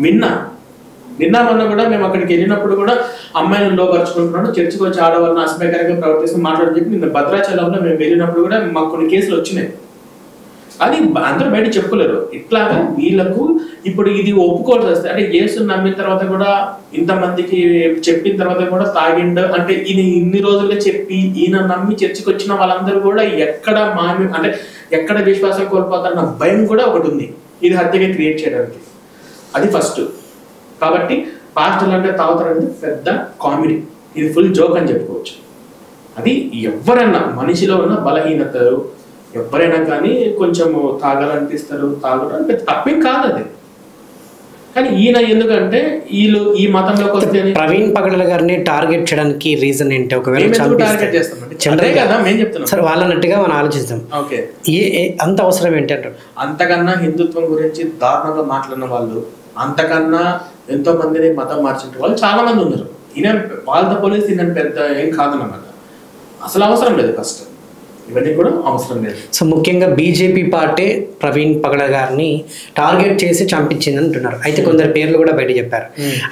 నిన్న మొన్న కూడా మేము అక్కడికి వెళ్ళినప్పుడు కూడా అమ్మాయిలను లోపరుచుకుంటున్నాడు, చర్చికి వచ్చి ఆడవాళ్ళని అసభ్యకరంగా ప్రవర్తిస్తూ మాట్లాడని చెప్పి నిన్న భద్రాచలంలో మేము వెళ్ళినప్పుడు కూడా మాకు కొన్ని కేసులు వచ్చినాయి. అది అందరూ బయట చెప్పుకోలేరు. ఇట్లాగా వీళ్ళకు ఇప్పుడు ఇది ఒప్పుకోవాల్సి వస్తుంది. అంటే యేసుని నమ్మిన తర్వాత కూడా ఇంతమందికి చెప్పిన తర్వాత కూడా తాగిండు అంటే ఈయన ఇన్ని రోజులుగా చెప్పి ఈయన నమ్మి చర్చికి వచ్చిన వాళ్ళందరూ కూడా ఎక్కడ విశ్వాసం కోల్పోతారన్న భయం కూడా ఒకటి ఉంది ఇది హత్యగా క్రియేట్ చేయడానికి. అది ఫస్ట్. కాబట్టి పాస్టర్లు అంటే తాగుతారంటే పెద్ద కామెడీ, ఇది ఫుల్ జోక్ అని చెప్పుకోవచ్చు. అది ఎవరైనా మనిషిలో ఉన్న బలహీనతలు ఎవరైనా కానీ కొంచెం తాగాలనిపిస్తారు, తాగడం పెద్ద తప్పేం కాదు అది. కానీ ఈయన ఎందుకంటే వీళ్ళు ఈ మతంలోకి వస్తే ప్రవీణ్ పగడాల గారిని టార్గెట్ చేయడానికి రీజన్ ఏంటి? ఒకవేళ టార్గెట్ చేస్తామంటే కదా మేము చెప్తున్నాం సార్, వాళ్ళన్నట్టుగా మనం ఆలోచిస్తాం. ఓకే, అంత అవసరం ఏంటి అంటారు? అంతకన్నా హిందుత్వం గురించి దారుణంగా మాట్లాడిన వాళ్ళు, అంతకన్నా ఎంతో మందిని మతం మార్చిన వాళ్ళు చాలా మంది ఉన్నారు. ఈయన వాళ్ళతో పోలీసు ఈయన పెద్ద ఏం కాదన్నమాట. అసలు అవసరం లేదు, ఫస్ట్ ఇవన్నీ కూడా అవసరం లేదు. సో ముఖ్యంగా బీజేపీ పార్టీ ప్రవీణ్ పగడాల గారిని టార్గెట్ చేసి చంపించింది అంటున్నారు. అయితే కొందరు పేర్లు కూడా బయట చెప్పారు.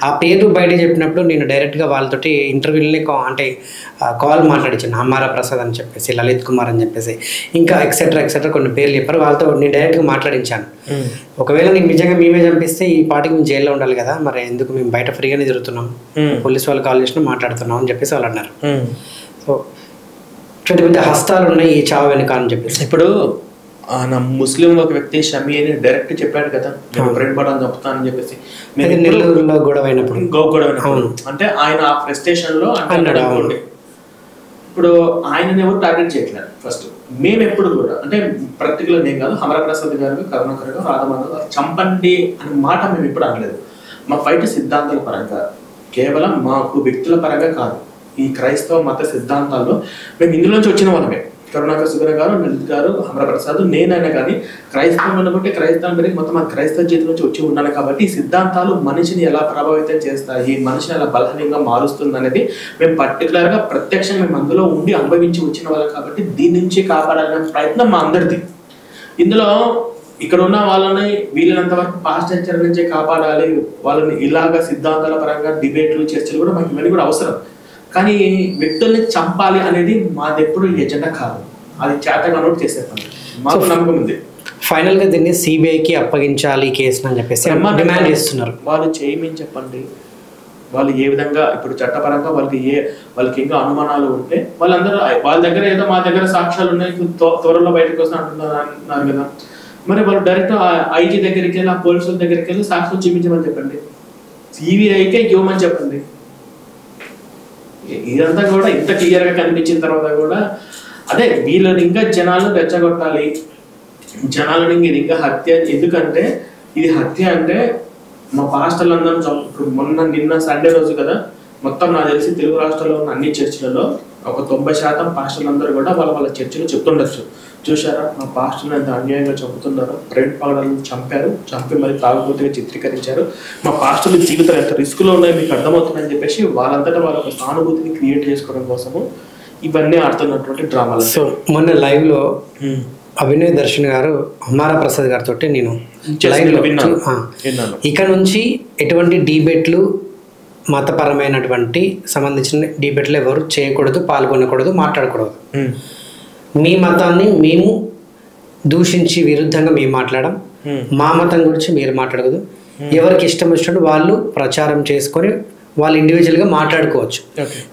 ఆ పేర్లు బయట చెప్పినప్పుడు నేను డైరెక్ట్గా వాళ్ళతోటి ఇంటర్వ్యూలనే కాల్ మాట్లాడించాను. అమ్మారా ప్రసాద్ అని చెప్పేసి, లలిత్ కుమార్ అని చెప్పేసి, ఇంకా ఎక్సెట్రా కొన్ని పేర్లు చెప్పారు. వాళ్ళతో నేను డైరెక్ట్గా మాట్లాడించాను. ఒకవేళ నీకు నిజంగా మేమే చంపిస్తే ఈ పార్టీకి మేము జైల్లో ఉండాలి కదా, మరి ఎందుకు మేము బయట ఫ్రీగానే తిరుగుతున్నాం, పోలీసు వాళ్ళు కాల్ చేసినా మాట్లాడుతున్నాం అని చెప్పేసి వాళ్ళు అన్నారు. సో పెద్ద పెద్ద హస్తాలు ఉన్నాయి ఈ చావు వెనుక అని చెప్పేసి. ఇప్పుడు నా ముస్లిం ఒక వ్యక్తి షమీ అని డైరెక్ట్ చెప్పాడు కదా, ప్రేమ్ పడాలని చెప్తానని చెప్పేసి. నెల్లూరులో గొడవ అయినప్పుడు అంటే ఆయన ఆ ఫ్రస్ట్రేషన్ లో అన్నాడు. ఇప్పుడు ఆయనని ఎవరు టార్గెట్ చేయట్లేదు. ఫస్ట్ మేము ఎప్పుడు కూడా అంటే పర్టికులర్ నేను కాదు, అమర ప్రసాద్ గారు, కరుణాకర్ గారు, రాధమాధవ్ గారు చంపండి అనే మాట మేము ఎప్పుడు అనలేదు. మా ఫైట్ సిద్ధాంతాల పరంగా, కేవలం మాకు వ్యక్తుల పరంగా కాదు. ఈ క్రైస్తవ మత సిద్ధాంతాల్లో మేము ఇందులోంచి వచ్చిన వాళ్ళమే. కరుణాకర్ సుగర గారు, లలిత్ గారు, అమరప్రసాద్, నేనైనా కానీ క్రైస్తవం అనుకుంటే క్రైస్తవం పెరిగి మొత్తం ఆ క్రైస్తవ జీవితం నుంచి వచ్చి ఉన్నాను. కాబట్టి ఈ సిద్ధాంతాలు మనిషిని ఎలా ప్రభావితం చేస్తాయి, మనిషిని ఎలా బలహీనంగా మారుస్తుంది అనేది మేము పర్టికులర్గా ప్రత్యక్షంగా మేము అందులో ఉండి అనుభవించి వచ్చిన వాళ్ళం. కాబట్టి దీని నుంచి కాపాడాలనే ప్రయత్నం మా అందరిది. ఇందులో ఇక్కడ ఉన్న వాళ్ళని వీళ్ళనంత వరకు పాస్టర్ నుంచే కాపాడాలి, వాళ్ళని ఇలాగ సిద్ధాంతాల పరంగా డిబేట్లు, చర్చలు కూడా మాకు ఇవన్నీ కూడా అవసరం. కానీ వ్యక్తుల్ని చంపాలి అనేది మాది ఎప్పుడు ఎజెండా కాదు. అది చేతగా నోట్ చేసే పని, మాకు నమ్మకం ఉంది. ఫైనల్ గా దీన్ని సిబిఐకి అప్పగించాలి కేసు అని చెప్పేసి డిమాండ్ చేస్తున్నారు. వాళ్ళు చేయమని చెప్పండి, వాళ్ళు ఏ విధంగా ఇప్పుడు చట్టపరంగా వాళ్ళకి ఇంకా అనుమానాలు ఉంటే వాళ్ళందరూ వాళ్ళ దగ్గర ఏదో మా దగ్గర సాక్ష్యాలు ఉన్నాయి త్వరలో బయటకు వస్తా అంటున్నారు కదా, మరి వాళ్ళు డైరెక్ట్ ఐజీ దగ్గరికి వెళ్ళి ఆ పోలీసుల దగ్గరికి వెళ్ళి సాక్ష్యం చూపించమని చెప్పండి, సిబిఐకే ఇవ్వమని చెప్పండి. ఇదంతా కూడా ఇంత క్లియర్ గా కనిపించిన తర్వాత కూడా అదే వీళ్ళని ఇంకా జనాలను రెచ్చగొట్టాలి, జనాలను ఇది ఇంకా హత్య. ఎందుకంటే ఇది హత్య అంటే మా పాస్టర్లందరూ నిన్న సండే రోజు కదా, మొత్తం నాకు తెలిసి తెలుగు రాష్ట్రాల్లో ఉన్న అన్ని చర్చిలలో ఒక 90% పాస్టర్లందరూ కూడా వాళ్ళ చర్చలు చెప్తుండొచ్చు, చూసారా మా పాస్టర్లు ఎంత అన్యాయంగా చంపుతున్నారో, ప్రేమ పగడాలను చంపి మరి తాగుబోతుగా చిత్రీకరించారు, మా పాస్టర్ల జీవితాలు ఎంత రిస్క్లో ఉన్నాయో మీకు అర్థమవుతుందని చెప్పేసి వాళ్ళంతటా వాళ్ళ సానుభూతిని క్రియేట్ చేసుకోవడం కోసము ఇవన్నీ ఆడుతున్నటువంటి డ్రామాలు. సో మొన్న లైవ్లో అభినయ్ దర్శన్ గారు హమారా ప్రసాద్ గారితో నేను లైవ్లో ఇక నుంచి ఎటువంటి డిబేట్లు మతపరమైనటువంటి సంబంధించిన డిబేట్లు ఎవరు చేయకూడదు, పాల్గొనకూడదు, మాట్లాడకూడదు. మీ మతాన్ని మేము దూషించి విరుద్ధంగా మేము మాట్లాడడం, మా మతం గురించి మీరు మాట్లాడకూడదు. ఎవరికి ఇష్టం వచ్చినట్టు వాళ్ళు ప్రచారం చేసుకొని వాళ్ళు ఇండివిజువల్గా మాట్లాడుకోవచ్చు,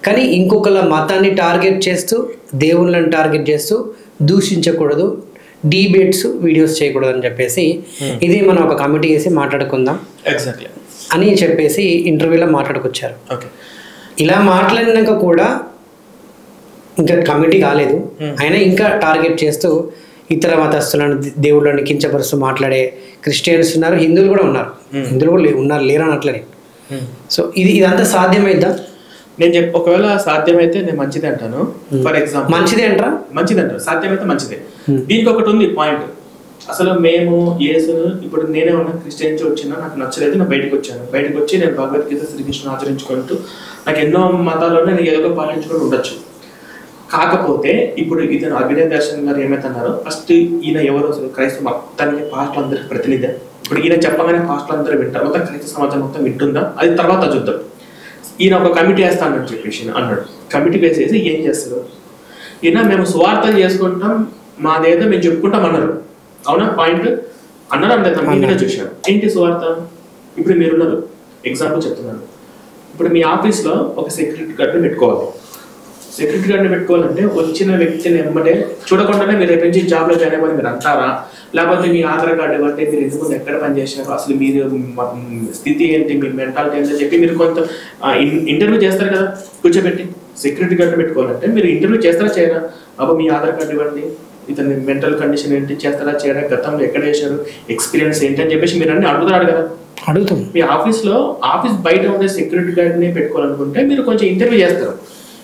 కానీ ఇంకొకళ్ళ మతాన్ని టార్గెట్ చేస్తూ దేవుళ్ళని టార్గెట్ చేస్తూ దూషించకూడదు, డిబేట్స్ వీడియోస్ చేయకూడదు అని చెప్పేసి ఇది మనం ఒక కమిటీ వేసి మాట్లాడుకుందాం ఎగ్జాక్ట్లీ అని చెప్పేసి ఇంటర్వ్యూలో మాట్లాడుకొచ్చారు. ఇలా మాట్లాడినాక కూడా ఇంకా కమిటీ కాలేదు, అయినా ఇంకా టార్గెట్ చేస్తూ ఇతర మతస్థులను దేవుళ్ళని కించపరుస్తూ మాట్లాడే క్రిస్టియన్స్ ఉన్నారు, హిందువులు కూడా ఉన్నారు, హిందువులు కూడా ఉన్నారు, లేరు అనట్లనే. సో ఇదంతా సాధ్యమైద్దా? నేను ఒకవేళ సాధ్యమైతే నేను మంచిదే అంటాను. ఫర్ ఎగ్జాంపుల్ మంచిదే అంటారు, సాధ్యమైతే మంచిదే. దీనికి ఒకటి ఉంది పాయింట్. అసలు మేము యేసును ఇప్పుడు నేనే ఉన్నా క్రిస్టియన్స్ వచ్చినా నాకు నచ్చలేదు, నేను బయటకు వచ్చి నేను భగవద్గీత శ్రీకృష్ణ ఆచరించుకుంటూ నాకు ఎన్నో మతాల్లో నేను ఏదో పాటించుకొని ఉండొచ్చు. కాకపోతే ఇప్పుడు ఇతను అభినయ్ దర్శన్ గారు ఏమైతున్నారో, ఫస్ట్ ఈయన ఎవరు అసలు క్రైస్తవ మొత్తానికి పాస్టర్లు అందరికి ప్రతినిధి. ఇప్పుడు ఈయన చెప్పగానే పాస్టర్లు అందరూ వింటారు, మొత్తం క్రైస్తవ సమాజం మొత్తం వింటుందా, అది తర్వాత చూద్దాం. ఈయన ఒక కమిటీ వేస్తానని చెప్పేసి అన్నాడు. కమిటీ వేసేసి ఏం చేస్తారు ఈయన, మేము స్వార్థం చేసుకుంటాం, మాదేదో మేము చెప్పుకుంటాం అన్నారు. అవునా పాయింట్ అన్నారు అంటే మీరే చూశారు. ఏంటి స్వార్థ? ఇప్పుడు మీరున్నారు, ఎగ్జాంపుల్ చెప్తున్నాను. ఇప్పుడు మీ ఆఫీస్లో ఒక సెక్యూరిటీ గార్డ్ని పెట్టుకోవాలి. సెక్యూరిటీ గార్డ్ని పెట్టుకోవాలంటే వచ్చిన వ్యక్తిని వెంబడే చూడకుండానే మీరు రేపు నుంచి జాబ్లో జాయిన్ అవ్వని మీరు అంటారా, లేకపోతే మీ ఆధార్ కార్డు ఇవ్వండి, మీరు ఎందుకు ఎక్కడ పనిచేసారు, అసలు మీరు స్థితి ఏంటి, మీ మెంటాలిటీ ఏంటని చెప్పి మీరు కొంత ఇంటర్వ్యూ చేస్తారు కదా కూర్చోబెట్టి. సెక్యూరిటీ గార్డ్ని పెట్టుకోవాలంటే మీరు ఇంటర్వ్యూ చేస్తారా చేయరా, అప్పుడు మీ ఆధార్ కార్డు ఇవ్వండి, ఇతని మెంటల్ కండిషన్ ఏంటి, చేస్తారా చేయరా, గతంలో ఎక్కడ వేసారు, ఎక్స్పీరియన్స్ ఏంటి అని చెప్పేసి మీరు అన్ని అడుగుతారు కదా. అడుగుతాం. మీ ఆఫీస్ బయట ఉండే సెక్యూరిటీ గార్డ్ని పెట్టుకోవాలనుకుంటే మీరు కొంచెం ఇంటర్వ్యూ చేస్తారు.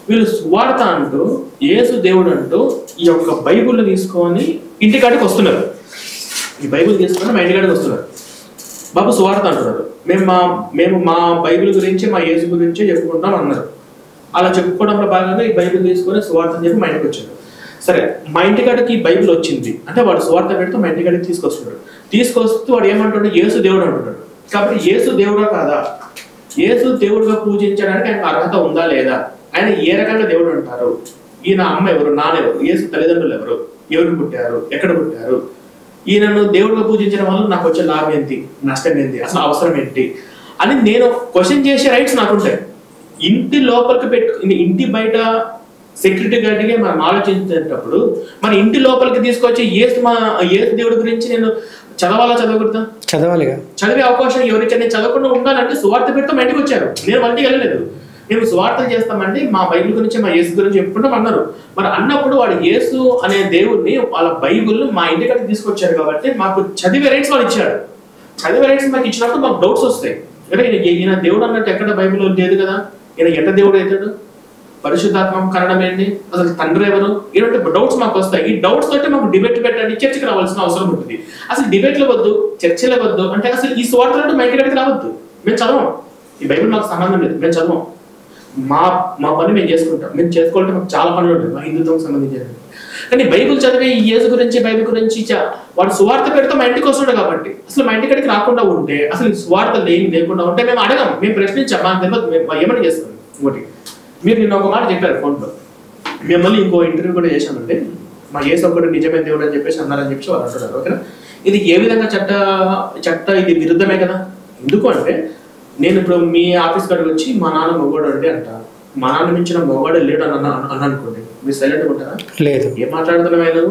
వీళ్ళు సువార్త అంటూ యేసు దేవుడు అంటూ ఈ యొక్క బైబుల్ తీసుకొని ఇంటికాడికి వస్తున్నారు. ఈ బైబుల్ తీసుకొని మా ఇంటికాడికి వస్తున్నారు. బాబు సువార్త అంటున్నారు, మేము మా బైబిల్ గురించి మా యేసు గురించి చెప్పుకుంటాం అన్నారు. అలా చెప్పుకోవడంలో భాగంగా ఈ బైబిల్ తీసుకొని సువార్త అని చెప్పి మా ఇంటికి వచ్చారు. సరే, మా ఇంటికాడికి ఈ బైబిల్ వచ్చింది అంటే వాడు సువార్త పెడితే మా ఇంటికాడికి తీసుకొస్తున్నాడు. తీసుకొస్తూ వాడు ఏమంటాడు, యేసు దేవుడు అంటున్నాడు. కాబట్టి యేసు దేవుడా కాదా, యేసు దేవుడుగా పూజించడానికి ఆయనకు అర్హత ఉందా లేదా, ఆయన ఏ రకంగా దేవుడు అంటారు, ఈయన అమ్మ ఎవరు, నాన్నెవరు, యేసు తల్లిదండ్రులు ఎవరు, ఎవరు పుట్టారు, ఎక్కడ పుట్టారు, ఈయనను దేవుడిగా పూజించడం వల్ల నాకు వచ్చే లాభం ఏంటి, నష్టం ఏంటి, అసలు అవసరం ఏంటి అని నేను క్వశ్చన్ చేసే రైట్స్ నాకుంటాయి. ఇంటి లోపలికి ఇంటి బయట సెక్యూరిటీ గార్డ్కి మనం ఆలోచించేటప్పుడు మన ఇంటి లోపలికి తీసుకొచ్చి యేసు దేవుడి గురించి నేను చదవకూడదా? చదివే అవకాశం ఎవరికైనా చదవకుండా ఉండాలంటే సువార్త పెడితే మా ఇంటికి వచ్చారు. నేను వాళ్ళకి వెళ్ళలేదు, మేము స్వార్థం చేస్తామండి, మా బైబిల్ గురించి మా యేసు గురించి చెప్పుకుంటాం అన్నారు. మరి అన్నప్పుడు వాడు యేసు అనే దేవుడిని వాళ్ళ బైబిల్ మా ఇంటికి తీసుకొచ్చారు కాబట్టి మాకు చదివే రైట్స్ వాళ్ళు ఇచ్చాడు. చదివే రైట్స్ మాకు ఇచ్చినప్పుడు మాకు డౌట్స్ వస్తాయి. అంటే ఈయన దేవుడు అన్నట్టు ఎక్కడ బైబిల్ లేదు కదా, ఈయన ఎట్ట దేవుడు అవుతాడు, పరిశుద్ధాత్మ కారణం ఏంటి, అసలు తండ్రి ఎవరు, ఇలాంటి డౌట్స్ మాకు వస్తాయి. ఈ డౌట్స్ తోటి మాకు డిబేట్ పెట్టండి, చర్చకి రావాల్సిన అవసరం ఉంటుంది. అసలు డిబేట్లు వద్దు, చర్చలే వద్దు అంటే అసలు ఈ స్వార్థ మా ఇంటికి రావద్దు. మేము చదవం, ఈ బైబిల్ మాకు సంబంధం లేదు, మేము చదవం, మా పని మేము చేసుకుంటాం. మేము చేసుకోవాలంటే మాకు చాలా పనులు ఉంటాయి మా హిందుత్వం సంబంధించినవి. కానీ బైబిల్ చదివి ఈ యేసు గురించి బైబిల్ గురించి వాడు సువార్త పెడితే మా ఇంటికి వస్తుండే కాబట్టి అసలు మా ఇంటికి రాకుండా ఉంటే, అసలు సువార్త లేకుండా ఉంటే మేము అడగం, మేము ప్రశ్నించాం, మాకు తెలియదు, మేము ఏమని చేస్తాం. ఇంకోటి, మీరు నిన్న ఒక మాట చెప్పారు ఫోన్లో, మిమ్మల్ని ఇంకో ఇంటర్వ్యూ కూడా చేశానండి, మా యేసు ఒకటి నిజమైన దేవుడు అని చెప్పేసి అన్నారని చెప్పి వాళ్ళు అంటున్నారు. ఓకేనా, ఇది ఏ విధంగా చట్ట ఇది విరుద్ధమే కదా. ఎందుకు అంటే నేను ఇప్పుడు మీ ఆఫీస్ కాడికి వచ్చి మా నాన్న మొగోడు అండి అంటాను. మా నాన్న మించిన మొగోడు లేడు అని అనుకోండి, మీరు సైలెంట్గా ఉంటారా? లేదు. ఏం మాట్లాడుతున్నావు?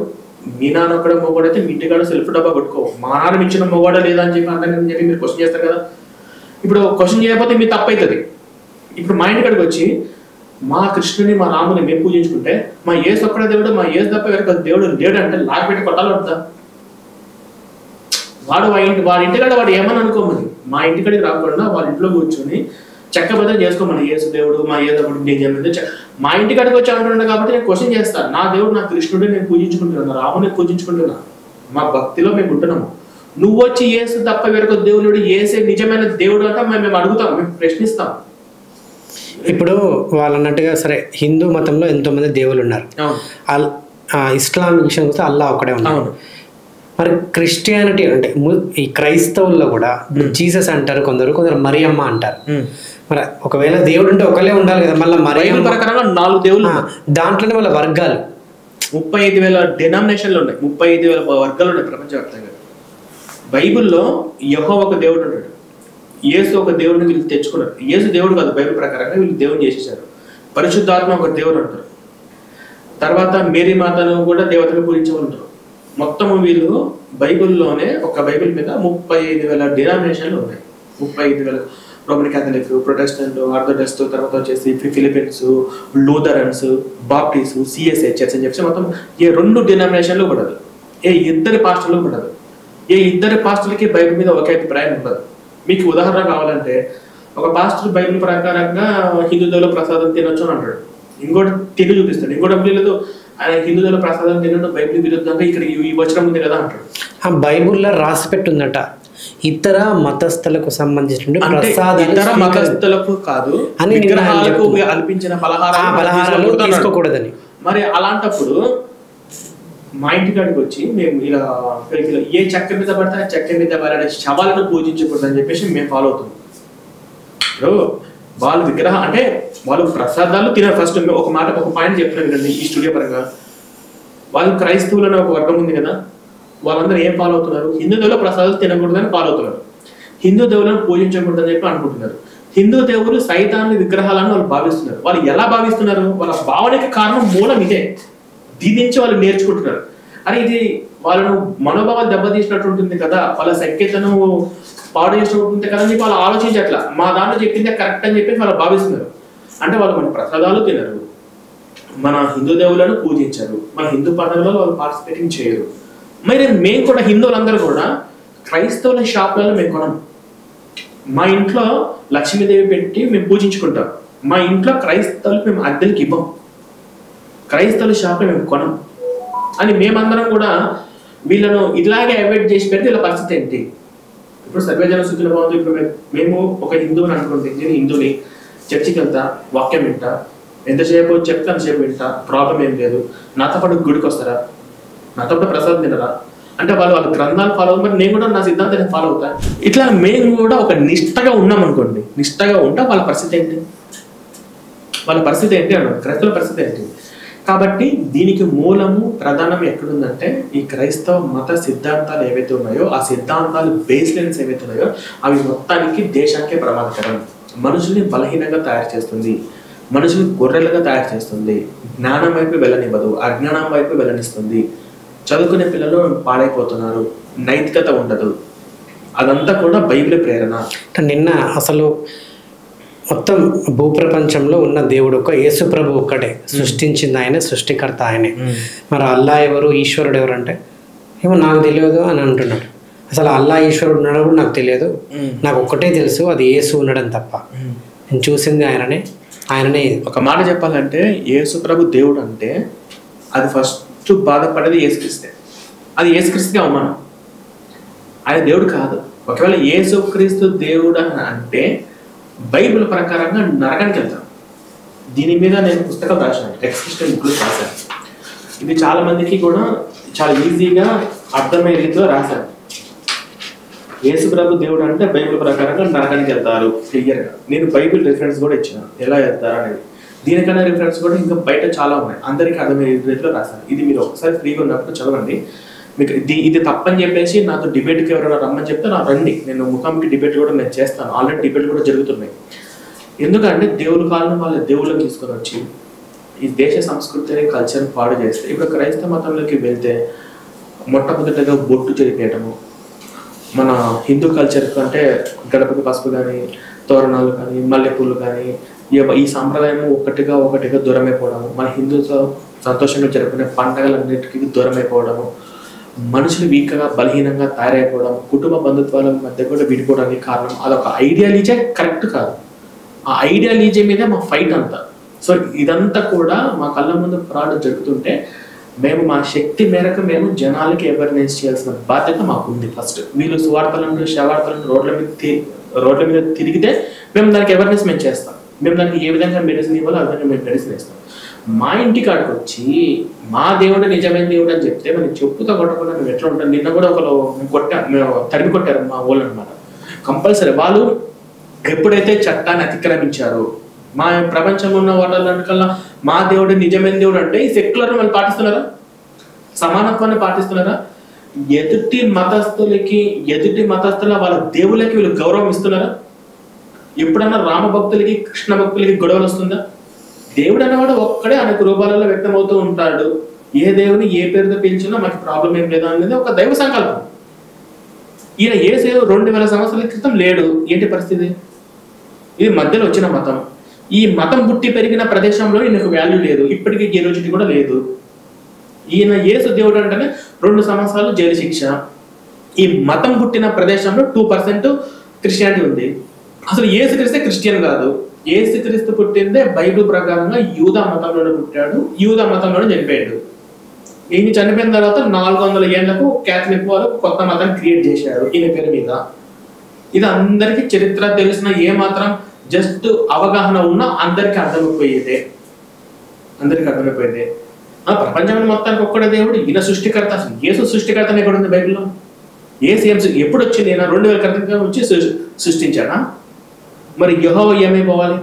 మీ నాన్న ఒక్కడ మొగోడు అయితే మీ ఇంటికాడ సెల్ఫ్ డబ్బా కొట్టుకో. మా నాన్న మించిన మొగోడా లేదా అని చెప్పి అంటానని చెప్పి మీరు క్వశ్చన్ చేస్తారు కదా. ఇప్పుడు క్వశ్చన్ చేయకపోతే మీ తప్పు అవుతుంది. ఇప్పుడు మా ఇంటికాడికి వచ్చి మా కృష్ణుని మా రాముని మేము పూజించుకుంటే మా ఏసు ఒక్కడ దేవుడు, మా ఏసు తప్ప ఎవరికి దేవుడు లేడు అంటే లాగపెట్టి కొట్టాలి వద్దా? వాడి ఇంటికాడ వాడు ఏమని అనుకోమని, మా ఇంటికాడికి రాకుండా వాళ్ళ ఇంట్లో కూర్చొని చెక్కబద్దలు చేసుకోమని, ఏసు దేవుడు మా ఏసు దేవుడు నేను చెప్పితే మా ఇంటికాడికి వచ్చి అంటున్నాడు కాబట్టి నేను క్వశ్చన్ చేస్తాను. నా దేవుడు నా కృష్ణుడిని నేను పూజించుకుంటున్నాను, రాముని పూజించుకుంటున్నా, మా భక్తిలో మేము ఉంటున్నాము. నువ్వు వచ్చి ఏసు తప్ప వేరొక దేవుడు, ఏసే నిజమైన దేవుడు అంటే మేము అడుగుతాం, మేము ప్రశ్నిస్తాం. ఇప్పుడు వాళ్ళు అన్నట్టుగా సరే హిందూ మతంలో ఎంతో మంది దేవుళ్ళు ఉన్నారు, ఇస్లామిక్ విషయం వస్తే అల్లా ఒకడే ఉన్నారు. మరి క్రిస్టియానిటీ అంటే ఈ క్రైస్తవుల్లో కూడా జీసస్ అంటారు, కొందరు మరియమ్మ అంటారు. మరి ఒకవేళ దేవుడు అంటే ఒకళ్ళే ఉండాలి కదా, మళ్ళీ మరియమ్మ ప్రకారంగా 4 దేవుళ్ళు, దాంట్లోనే వాళ్ళ వర్గాలు 35,000 డినామినేషన్లు ఉన్నాయి, 35,000 వర్గాలు ఉన్నాయి ప్రపంచవ్యాప్తంగా. బైబిల్లో యెహోవా ఒక దేవుడు ఉంటాడు, యేసు ఒక దేవుడిని వీళ్ళు తెచ్చుకున్నారు. యేసు దేవుడు కాదు, బైబిల్ ప్రకారంగా వీళ్ళు దేవుని చేసేసారు. పరిశుద్ధాత్మ ఒక దేవుడు అంటారు. తర్వాత మేరీ మాతను కూడా దేవతగా పూజించే ఉంటారు. మొత్తం వీళ్ళు బైబిల్లోనే ఒక బైబిల్ మీద 35,000 డినామినేషన్లు ఉన్నాయి. 35,000 రోమన్ క్యాథలిక్, ప్రొటెస్టెంట్, ఆర్థోడాక్స్, తర్వాత వచ్చేసి Philippians, Lutherans, Baptist, CSI church అని చెప్పి మొత్తం ఏ 2 డినామినేషన్లు పడదు, ఏ 2 పాస్టర్లు పడదు, ఏ 2 పాస్టర్లకి బైబిల్ మీద ఒకే అభిప్రాయం ఉండదు. మీకు ఉదాహరణ కావాలంటే ఒక పాస్టర్ బైబిల్ ప్రకారంగా హిందూ దేవుల ప్రసాదం తినొచ్చు అని అంటాడు, ఇంకోటి తిని చూపిస్తాడు, ఇంకోటి లేదు ఆయన హిందూ దేవుల ప్రసాదం తినడం బైబిల్ విరుద్ధంగా ఇక్కడ ఈ వచనం ఉంది కదా అంటాడు. ఆ బైబిల్లో రాసి పెట్టుందట ఇతర మతస్థులకు సంబంధించిన ఇతర మతస్థులకు కాదు అని విగ్రహాలకు అల్పించిన పలహారాలు తీసుకోకూడదని. మరి అలాంటప్పుడు మా ఇంటికాడికి వచ్చి మేము ఇలా ఏ చెక్క మీద పడితే ఆ చెక్క మీద పడే శవాలను పూజించకూడదని చెప్పేసి మేము ఫాలో అవుతాం. ఇప్పుడు వాళ్ళు విగ్రహం అంటే వాళ్ళు ప్రసాదాలు తినారు. ఫస్ట్ ఒక పాయింట్ చెప్తున్నాను కదండి ఈ స్టూడియో పరంగా, వాళ్ళు క్రైస్తవులు అనే ఒక వర్గం ఉంది కదా, వాళ్ళందరూ ఏం ఫాలో అవుతున్నారు? హిందూ దేవుల ప్రసాదాలు తినకూడదని ఫాలో అవుతున్నారు, హిందూ దేవులను పూజించకూడదని చెప్పి అనుకుంటున్నారు. హిందూ దేవులు సైతాన్ని విగ్రహాలను వాళ్ళు భావిస్తున్నారు. వాళ్ళు ఎలా భావిస్తున్నారు? వాళ్ళ భావనకి కారణం మూలం ఇదే. దీని నుంచి వాళ్ళు నేర్చుకుంటున్నారు. అరే ఇది వాళ్ళను మనోభావాలు దెబ్బతీసినట్టు ఉంటుంది కదా, వాళ్ళ సఖ్యతను పాడు చేసినట్టు ఉంటుంది కదా అని చెప్పి వాళ్ళు ఆలోచించట్లా. మా దాంట్లో చెప్పిందే కరెక్ట్ అని చెప్పి వాళ్ళు భావిస్తున్నారు. అంటే వాళ్ళు మన ప్రసాదాలు తినరు, మన హిందూ దేవులను పూజించరు, మన హిందూ పండుగలలో వాళ్ళు పార్టిసిపేటింగ్ చేయరు. మరి మేము కూడా హిందువులందరూ కూడా క్రైస్తవుల షాపులలో మేము కొనం. మా ఇంట్లో లక్ష్మీదేవి పెట్టి మేము పూజించుకుంటాం. మా ఇంట్లో క్రైస్తవులకు మేము అద్దెలకి ఇవ్వం, క్రైస్తవుల షాపులో మేము కొనం అని మేమందరం కూడా వీళ్ళను ఇలాగే అవాయిడ్ చేసి పెడితే వీళ్ళ పరిస్థితి ఏంటి? ఇప్పుడు సర్వేజన సుఖిన బాగుంది. ఇప్పుడు మేము ఒక హిందువుని అనుకుంటే, నేను హిందువుని, చర్చికి వెళ్తా, వాక్యం వింటా, ఎంతసేపు చెప్తే అంతసేపు వింటా, ప్రాబ్లం ఏం లేదు. నాతో పాటు గుడికి వస్తారా, నాతో పాటు ప్రసాదం తినరా అంటే వాళ్ళ గ్రంథాలు ఫాలో అవుతారు, మరి నేను కూడా నా సిద్ధాంతాన్ని ఫాలో అవుతా. ఇట్లా మేము కూడా ఒక నిష్టగా ఉన్నాం అనుకోండి, నిష్టగా ఉంటా వాళ్ళ పరిస్థితి ఏంటి? వాళ్ళ పరిస్థితి ఏంటి అన్నాడు, క్రైస్తవుల పరిస్థితి ఏంటి? కాబట్టి దీనికి మూలము ప్రధానం ఎక్కడుందంటే ఈ క్రైస్తవ మత సిద్ధాంతాలు ఏవైతే ఉన్నాయో ఆ సిద్ధాంతాలు బేస్ లైన్స్ ఏవైతే ఉన్నాయో అవి మొత్తానికి దేశానికే ప్రమాదకరం. మనుషుల్ని బలహీనంగా తయారు చేస్తుంది, మనుషుల్ని గొర్రెలుగా తయారు చేస్తుంది, జ్ఞానం వైపు వెళ్ళనివ్వదు, అజ్ఞానం వైపు వెళ్ళనిస్తుంది. చదువుకునే పిల్లలు పాడైపోతున్నారు, నైతికత ఉండదు. అదంతా కూడా బైబిల్ ప్రేరణ. నిన్న అసలు మొత్తం భూప్రపంచంలో ఉన్న దేవుడు ఒక యేసు ప్రభు ఒక్కటే, సృష్టించింది ఆయనే, సృష్టికర్త ఆయనే. మరి అల్లా ఎవరు, ఈశ్వరుడు ఎవరు అంటే ఏమో నాకు తెలియదు అని అంటున్నాడు. అసలు అల్లా ఈశ్వరుడు ఉన్నాడు కూడా నాకు తెలియదు, నాకు ఒక్కటే తెలుసు, అది యేసు ఉండడం తప్ప. నేను చూసింది ఆయననే. ఒక మాట చెప్పాలంటే యేసు ప్రభు దేవుడు అంటే అది ఫస్ట్ బాధపడేది యేసుక్రీస్తే. అది యేసుక్రీస్తుగా అవమానం, ఆయన దేవుడు కాదు. ఒకవేళ యేసుక్రీస్తు దేవుడు అని అంటే బైబిల్ ప్రకారంగా నరకానికి వెళ్తాం. దీని మీద నేను పుస్తకం రాశాను, ఎక్స్క్రిప్షన్ బుక్లు రాశాను. ఇది చాలా మందికి కూడా చాలా ఈజీగా అర్థమయ్యే రీతిలో రాశాను. యేసు ప్రభు దేవుడు అంటే బైబిల్ ప్రకారంగా నరకానికి వెళ్తారు క్లియర్గా. నేను బైబిల్ రిఫరెన్స్ కూడా ఇచ్చాను ఎలా వెళ్తారు అనేది. దీనికన్నా రిఫరెన్స్ కూడా ఇంకా బయట చాలా ఉన్నాయి, అందరికీ అర్థమయ్యే రీతిలో రాశాను. ఇది మీరు ఒకసారి ఫ్రీగా ఉన్నప్పుడు చదవండి. మీకు ఇది తప్పని చెప్పేసి నాతో డిబేట్కి ఎవరైనా రమ్మని చెప్తే నా రండి, నేను ముఖాముఖి డిబేట్ కూడా నేను చేస్తాను. ఆల్రెడీ డిబేట్ కూడా జరుగుతున్నాయి. ఎందుకంటే దేవుడి కాలం వాళ్ళ దేవుళ్ళని తీసుకొని వచ్చి ఈ దేశ సంస్కృతిని కల్చర్ని పాడు చేస్తే, ఇప్పుడు క్రైస్తవ మతంలోకి వెళ్తే మొట్టమొదటిగా బొట్టు చెరిపేయటము, మన హిందూ కల్చర్ కంటే గడపకి పసుపు కానీ, తోరణాలు కానీ, మల్లెపూలు కానీ, ఈ సాంప్రదాయం ఒకటిగా దూరమైపోవడము, మన హిందూతో సంతోషంగా జరుపుకునే పండుగలన్నిటికీ దూరమైపోవడము, మనుషులు వీక్గా బలహీనంగా తయారైపోవడం, కుటుంబ బంధుత్వాల మధ్య కూడా విడిపోవడానికి కారణం అదొక ఐడియాలజీ కరెక్ట్ కాదు. ఆ ఐడియాలజీ మీదే మా ఫైట్ అంతా. సో ఇదంతా కూడా మా కళ్ళ ముందు ఫ్రాడ్ జరుగుతుంటే మేము మా శక్తి మేరకు మేము జనాలకి అవేర్నెస్ చేయాల్సిన బాధ్యత మాకు ఉంది. ఫస్ట్ వీళ్ళు సువార్తలను శవార్తలను రోడ్ల మీద తిరిగితే మేము దానికి అవేర్నెస్ మేము చేస్తాం. మేము దానికి ఏ విధంగా మెడిసిన్ ఇవ్వాలో ఆ విధంగా మేము మెడిసిన్ ఇస్తాం. మా ఇంటి కాడికి వచ్చి మా దేవుడు నిజమైన దేవుడు అని చెప్తే మనం చెప్పుతో కొట్టకుండా మేము ఎట్లా ఉంటాం. నిన్న కూడా ఒకరు తరిమి కొట్టారు మా ఊళ్ళు అనమాట. కంపల్సరీ వాళ్ళు ఎప్పుడైతే చట్టాన్ని అతిక్రమించారో, మా ప్రపంచంలో ఉన్న వాటికల్లా మా దేవుడు నిజమైన దేవుడు అంటే ఈ సెక్యులర్ వాళ్ళు పాటిస్తున్నారా? సమానత్వాన్ని పాటిస్తున్నారా? ఎదుటి మతస్థుల వాళ్ళ దేవుళ్ళకి వీళ్ళు గౌరవం ఇస్తున్నారా? ఎప్పుడన్నా రామ భక్తులకి కృష్ణ భక్తులకి గొడవలు వస్తుందా? దేవుడు అనేవాడు ఒక్కడే అనేక రూపాలలో వ్యక్తమవుతూ ఉంటాడు. ఏ దేవుని ఏ పేరుతో పిలిచినా మాకు ప్రాబ్లం ఏం లేదా అనేది ఒక దైవ సంకల్పం. ఈయన యేసు 2000 సంవత్సరాల క్రితం లేడు. ఏంటి పరిస్థితి? ఇది మధ్యలో వచ్చిన మతం. ఈ మతం పుట్టి పెరిగిన ప్రదేశంలో ఈయనకు వాల్యూ లేదు, ఇప్పటికీ ఈ రోజుకి కూడా లేదు. ఈయన యేసు దేవుడు అంటేనే 2 సంవత్సరాలు జైలు శిక్ష. ఈ మతం పుట్టిన ప్రదేశంలో 2% క్రిస్టియానిటీ ఉంది. అసలు యేసుక్రీస్తే క్రిస్టియన్ కాదు. యేసుక్రీస్తు పుట్టిందే బైబిల్ ప్రకారంగా యూదా మతంలోనే పుట్టాడు, యూదా మతంలోనే చనిపోయాడు. ఈయన చనిపోయిన తర్వాత 400 ఏళ్లకు క్యాథలిక్ వాళ్ళు కొత్త మతాన్ని క్రియేట్ చేశారు ఈయన పేరు మీద. ఇది అందరికీ చరిత్ర తెలిసిన, ఏ మాత్రం జస్ట్ అవగాహన ఉన్నా అందరికీ అర్థమైపోయేదే. ప్రపంచంలో మొత్తానికి ఒక్కడే దేవుడు, ఈయన సృష్టికర్త. అసలు యేసు సృష్టికర్తనే ఎక్కడ ఉంది బైబిల్లో? యేసు ఎప్పుడు వచ్చింది? ఈయన 2000 క్రితం వచ్చి సృష్టించాడా? మరి యెహోవా ఏమైపోవాలి?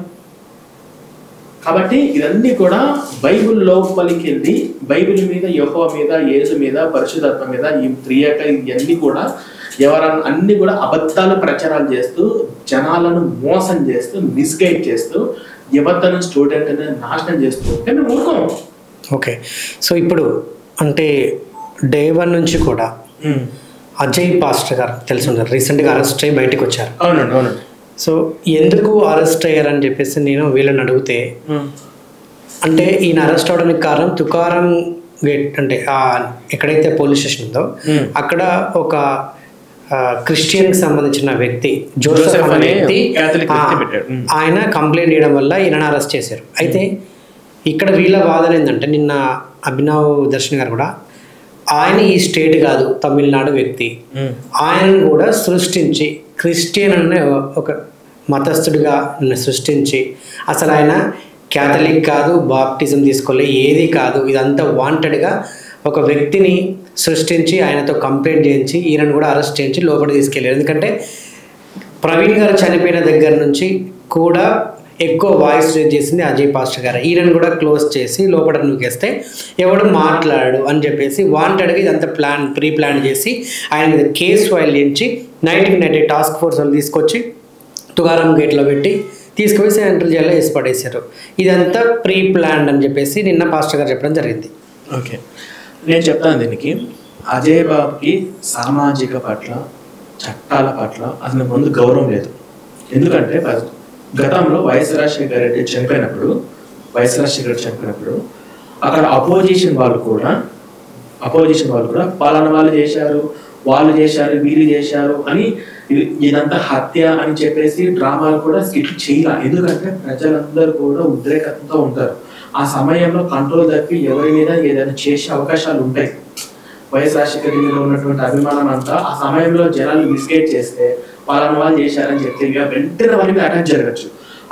కాబట్టి ఇదన్నీ కూడా బైబిల్ లోపలికి వెళ్ళి బైబిల్ మీద, యెహోవా మీద, యేసు మీద, పరిశుద్ధాత్మ మీద, ఈ త్రియేక ఇవన్నీ కూడా ఎవరన్నా అన్ని కూడా అబద్ధాలు ప్రచారాలు చేస్తూ జనాలను మోసం చేస్తూ మిస్గైడ్ చేస్తూ యువతను స్టూడెంట్ అనేది నాశనం చేస్తూ మేము ఊరుకోము. ఓకే, సో ఇప్పుడు అంటే డే 1 నుంచి కూడా అజయ్ పాస్టర్ గారు తెలిసి ఉన్నారు, రీసెంట్గా అరెస్ట్ అయ్యి బయటకు వచ్చారు. అవునండి. సో ఎందుకు అరెస్ట్ అయ్యారని చెప్పేసి నేను వీళ్ళని అడిగితే, అంటే ఈయన అరెస్ట్ అవడానికి కారణం తుకారం గేట్ అంటే ఎక్కడైతే పోలీస్ స్టేషన్ ఉందో అక్కడ ఒక క్రిస్టియన్కి సంబంధించిన వ్యక్తి జోసెఫ్ అనే వ్యక్తి ఆయన కంప్లైంట్ చేయడం వల్ల ఈయనను అరెస్ట్ చేశారు. అయితే ఇక్కడ వీళ్ళ వాదన ఏంటంటే, నిన్న అభినవ్ దర్శన్ గారు కూడా ఆయన ఈ స్టేట్ కాదు, తమిళనాడు వ్యక్తి, ఆయనను కూడా సృష్టించి క్రిస్టియన్ అనే ఒక మతస్థుడిగా సృష్టించి అసలు ఆయన క్యాథలిక్ కాదు, బాప్టిజం తీసుకోలే, ఏది కాదు, ఇదంతా వాంటెడ్గా ఒక వ్యక్తిని సృష్టించి ఆయనతో కంప్లైంట్ చేయించి ఈయనను కూడా అరెస్ట్ చేయించి లోపలికి తీసుకెళ్ళారు. ఎందుకంటే ప్రవీణ్ గారు చనిపోయిన దగ్గర నుంచి కూడా ఎక్కువ వాయిస్ రేజ్ చేసింది అజయ్ పాస్టర్ గారు. ఈయనను కూడా క్లోజ్ చేసి లోపల నూకేస్తే ఎవడు మాట్లాడు అని చెప్పేసి వాంటెడ్గా ఇదంతా ప్రీ ప్లాన్ చేసి ఆయన మీద కేసు ఫైల్ చేయించి నైట్ టాస్క్ ఫోర్స్ వాళ్ళు తీసుకొచ్చి తుకారం గేట్లో పెట్టి తీసుకుపోయి సెంట్రల్ జైల్లో వేసి పడేశారు. ఇదంతా ప్రీ ప్లాన్డ్ అని చెప్పేసి నిన్న పాస్టర్ గారు చెప్పడం జరిగింది. ఓకే, నేను చెప్తాను దీనికి. అజయ్ బాబుకి సామాజిక పట్ల, చట్టాల పట్ల అసలు ముందు గౌరవం లేదు. ఎందుకంటే గతంలో వైఎస్ రాజశేఖర రెడ్డి చనిపోయినప్పుడు అక్కడ అపోజిషన్ వాళ్ళు కూడా పలానా వాళ్ళు చేశారు, వీళ్ళు చేశారు అని ఇదంతా హత్య అని చెప్పేసి డ్రామాలు కూడా స్కిట్ చేయాలి. ఎందుకంటే ప్రజలందరూ కూడా ఉద్రేకంతో ఉంటారు. ఆ సమయంలో కంట్రోల్ తప్పి ఎవరి మీద ఏదైనా చేసే అవకాశాలు ఉంటాయి. వైఎస్ రాజశేఖర రెడ్డి మీద ఉన్నటువంటి అభిమానం అంతా ఆ సమయంలో జనాలు మిస్గైడ్ చేస్తే పలానా వాళ్ళు చేశారని చెప్తే వెంటనే వాళ్ళ మీద అటాక్ జరగచ్చు.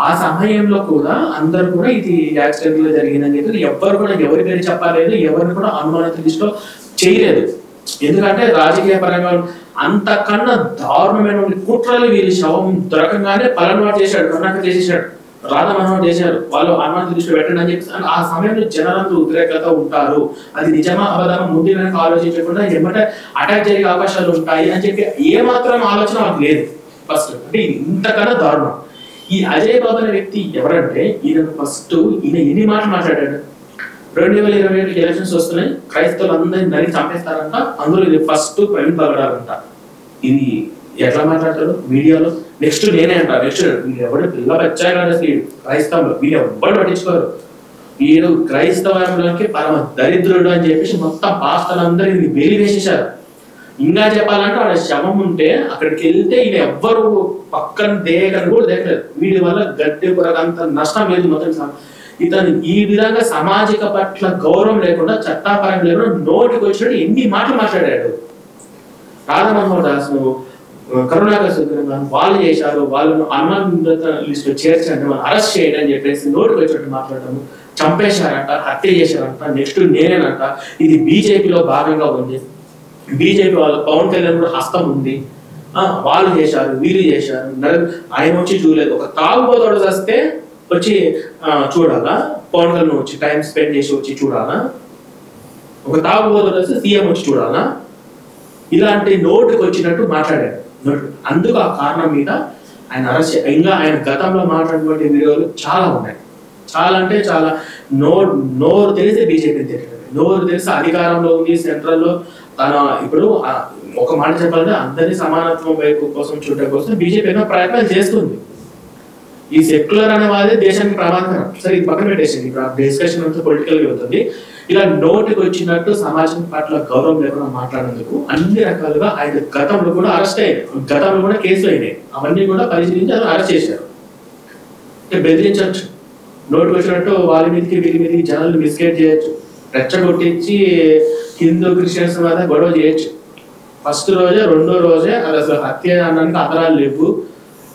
ఆ సమయంలో కూడా అందరు కూడా ఇది యాక్సిడెంట్ లో జరిగిందని చెప్పి ఎవరు కూడా ఎవరి పేరు చెప్పలేదు, ఎవరిని కూడా అనుమానిత లిస్టులో చేయలేదు. ఎందుకంటే రాజకీయ పరంగా అంతకన్నా దారుణమైన కుట్రలు వీళ్ళు శవం దొరకంగానే పలానా చేశాడు, కర్ణాటక చేసేసాడు రాధా మనోహర్ చేశారు, వాళ్ళు అనుమతి దృష్టిలో పెట్టండి అని చెప్పి ఆ సమయంలో జనాలంతా ఉద్రేకత ఉంటారు, అది నిజమా అబద్ధమా ముందు వెనక ఆలోచించకుండా ఏమంటే అటాక్ జరిగే అవకాశాలు ఉంటాయి అని చెప్పి ఏ మాత్రం ఆలోచన వాళ్ళకి లేదు ఫస్ట్. అంటే ఇంతకన్నా దారుణం. ఈ అజయ్ బాబు అనే వ్యక్తి ఎవరంటే ఈయన ఫస్ట్ ఈయన ఎన్ని మాటలు మాట్లాడాడు. 2027 ఎలక్షన్స్ వస్తున్నాయి, క్రైస్తవులు అందరినీ నరికి చంపేస్తారంట, అందులో ఇది ఫస్ట్ ప్రవీణ్ పగడాలంట. ఇది ఎట్లా మాట్లాడతాడు మీడియాలో? నెక్స్ట్ నేనే అంట, నెక్స్ట్ వీళ్ళు ఎవరు పిల్ల వచ్చాయి కానీ అసలు క్రైస్తవంలో వీళ్ళు ఎవ్వరు పట్టించుకోరు, వీడు క్రైస్తవంలోకి పరమ దరిద్రుడు అని చెప్పేసి మొత్తం పాస్టర్లందరూ ఇది వెలి వేసేసారు. ఇంకా చెప్పాలంటే వాడు శవం ఉంటే అక్కడికి వెళ్తే ఈయన ఎవ్వరు పక్కన దేగని కూడా దేగలేదు. వీడి వల్ల గడ్డి అంత నష్టం లేదు మొత్తం. ఇతను ఈ విధంగా సామాజిక పట్ల గౌరవం లేకుండా, చట్టాపరంగా లేకుండా నోటికి వచ్చినట్టు ఎన్ని మాటలు మాట్లాడాడు. రాధా మనోహర్ దాస్, కరుణాకర్ సుబ్రహ్మణ్యం వాళ్ళు చేశారు, వాళ్ళను అనుమానిత లిస్ట్ లో చేర్చండి, వాళ్ళు అరెస్ట్ చేయండి అని చెప్పేసి నోటికి వచ్చినట్టు మాట్లాడము. చంపేశారంట, హత్య చేశారంట, నెక్స్ట్ నేనేనంట, ఇది బీజేపీలో భాగంగా ఉంది, బీజేపీ వాళ్ళు పవన్ కళ్యాణ్ కూడా హస్తం ఉంది, వాళ్ళు చేశారు వీళ్ళు చేశారు. ఆయన వచ్చి చూడలేదు. ఒక తాగుబోతోడు వస్తే వచ్చి చూడాలా, పవన్ కళ్యాణ్ వచ్చి టైం స్పెండ్ చేసి వచ్చి చూడాలా, ఒక తాగుబోతోడు వస్తే సీఎం వచ్చి చూడాలా, ఇలాంటి నోటుకు వచ్చినట్టు మాట్లాడాడు. అందుకు ఆ కారణం మీద ఆయన అరెస్ట్. ఇంకా ఆయన గతంలో మాట్లాడినటువంటి వీడియోలు చాలా ఉన్నాయి, చాలా అంటే చాలా. నోరు తెలిసి బీజేపీ తెలియదు, నోరు తెలిసి అధికారంలో ఉంది సెంట్రల్లో. తన ఇప్పుడు ఒక మాట చెప్పాలంటే అందరి సమానత్వం వైపు కోసం చూడడం కోసం బీజేపీ ఎన్నో ప్రయత్నాలు చేస్తుంది. ఈ సెక్యులర్ అనే వాళ్ళే దేశానికి ప్రమాదకరం. సరే ఇది పక్కన పెట్టేసింది, ఇప్పుడు డిస్కషన్ అంతా పొలిటికల్ గా అవుతుంది. ఇలా నోటికి వచ్చినట్టు సమాజం పట్ల గౌరవం లేకుండా మాట్లాడేందుకు అన్ని రకాలుగా ఆయన గతంలో కూడా అరెస్ట్ అయ్యాయి, గతంలో కూడా కేసులు అయినాయి. అవన్నీ కూడా పరిశీలించి అతను అరెస్ట్ చేశారు. బెదిరించవచ్చు, నోటికి వచ్చినట్టు వాళ్ళ మీదకి వీరి మీదకి జనాలు మిస్గైడ్ చేయొచ్చు, రెచ్చగొట్టించి హిందూ క్రిస్టియన్స్ మీద గొడవ చేయొచ్చు. ఫస్ట్ రోజే రెండో రోజే అది అసలు హత్య అనడానికి ఆధారాలు లేవు.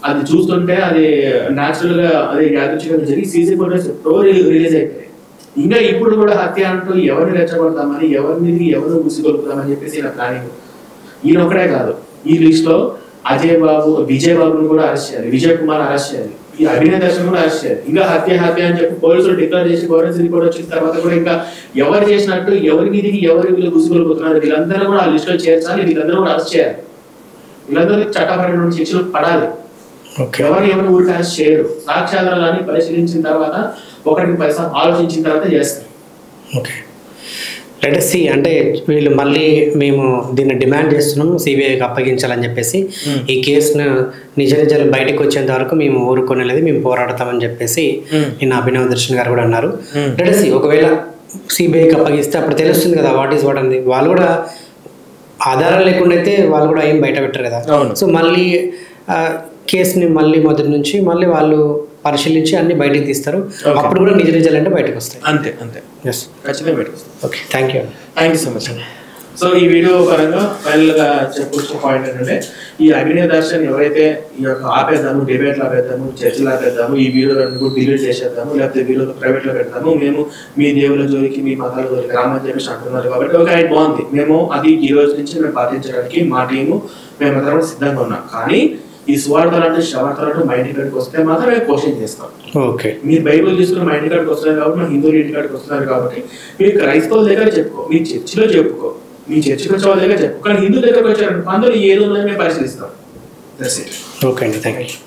అది చూస్తుంటే అది న్యాచురల్ గా అది యాదృచ్ఛికంగా జరిగి సీసీ ఫోటోస్ రిలీజ్ అయిపోయాయి. ఇంకా ఇప్పుడు కూడా హత్య అంటూ ఎవరిని రెచ్చగొడతామని, ఎవరిని ఎవరు ముసిగొలుపుతామని చెప్పేసి ఇలా ప్లానింగ్. ఈయన ఒకటే కాదు, ఈ లిస్ట్ లో అజయ్ బాబు, విజయ్ బాబుని కూడా అరెస్ట్ చేయాలి, విజయ్ కుమార్ అరెస్ట్ చేయాలి, ఈ అభినయ దర్శనం కూడా అరెస్ట్ చేయాలి. ఇంకా హత్య అని చెప్పి పోలీసులు డిక్లేర్ చేసి ఫోరెన్సిక్ రిపోర్ట్ వచ్చిన తర్వాత కూడా ఇంకా ఎవరు చేసినట్టు, ఎవరి మీదికి ఎవరు వీళ్ళు ముసిగొలుపుతున్నారు, వీళ్ళందరూ కూడా ఆ లిస్ట్ లో చేర్చాలి, వీళ్ళందరూ కూడా అరెస్ట్ చేయాలి. వీళ్ళందరికీ చట్టపరమైన శిక్షలు పడాలి. ఎవరు ఊరికి అరెస్ట్ చేయరు. సాక్ష్యాధారాన్ని పరిశీలించిన తర్వాత ఒకటికి పైసా ఆలోచించిన తర్వాత చేస్తారు. Okay, let us see. అంటే వీళ్ళు మళ్ళీ మేము దీన్ని డిమాండ్ చేస్తున్నాము సిబిఐకి అప్పగించాలని చెప్పేసి, ఈ కేసును నిజాలు బయటకు వచ్చేంత వరకు మేము ఊరుకోనేది, మేము పోరాడతామని చెప్పేసి నిన్న అభినవ్ దర్శన్ గారు కూడా అన్నారు. లెట్ us see, ఒకవేళ సిబిఐకి అప్పగిస్తే అప్పుడు తెలుస్తుంది కదా వాట్ ఈస్ వాట్ అంది. వాళ్ళు కూడా ఆధారాలు లేకుండా అయితే వాళ్ళు కూడా ఏం బయట పెట్టరు కదా. సో మళ్ళీ కేసుని మళ్ళీ మొదటి నుంచి మళ్ళీ వాళ్ళు పరిశీలించి అన్ని బయటకు తీస్తారు. అప్పుడు కూడా నిజాలు అంటే బయటకు వస్తాయి. అంతే అంతే, ఎస్, ఖచ్చితంగా బయటకు వస్తాయి. Okay, thank you so much. So ఈ వీడియో పరంగా ఫైనల్ గా చెప్పొచ్చిన పాయింట్ ఏంటంటే, ఈ అభినయ దర్శన్ ఎవరైతే ఈ యొక్క ఆపేద్దాము, డిబేట్లు ఆపేద్దాము, చర్చలు ఆపేద్దాము, ఈ వీడియోలను డిలీట్ చేసేద్దాము, లేకపోతే వీడియోలో ప్రైవేట్ లో పెడతాము, మేము మీ దేవుల జోలికి మీ మతాల జోలికి రామని చెప్పేసి అంటున్నారు కాబట్టి ఓకే, అది బాగుంది. మేము అది ఈ రోజు నుంచి మేము పాటించడానికి మా టీము మేమందరం సిద్ధంగా ఉన్నాం. కానీ ఈ సువార్తలు శవార్తలు మా ఇంటి కాడికి వస్తే మాత్రం మేము క్వశ్చన్ చేస్తాం. ఓకే, మీరు బైబుల్ తీసుకుని మా ఇంటి కాడికి వస్తున్నారు కాబట్టి, మా హిందువులు ఇంటి కాడికి వస్తున్నారు కాబట్టి, మీరు క్రైస్తవుల దగ్గర చెప్పుకో, మీ చర్చిలో చెప్పుకో, మీ చర్చికి వచ్చే వాళ్ళ దగ్గర చెప్పుకో. కానీ హిందువుల దగ్గరకు వచ్చారు అందులో ఏదో మేము పరిశీలిస్తాం. ఓకే అండి, థ్యాంక్ యూ.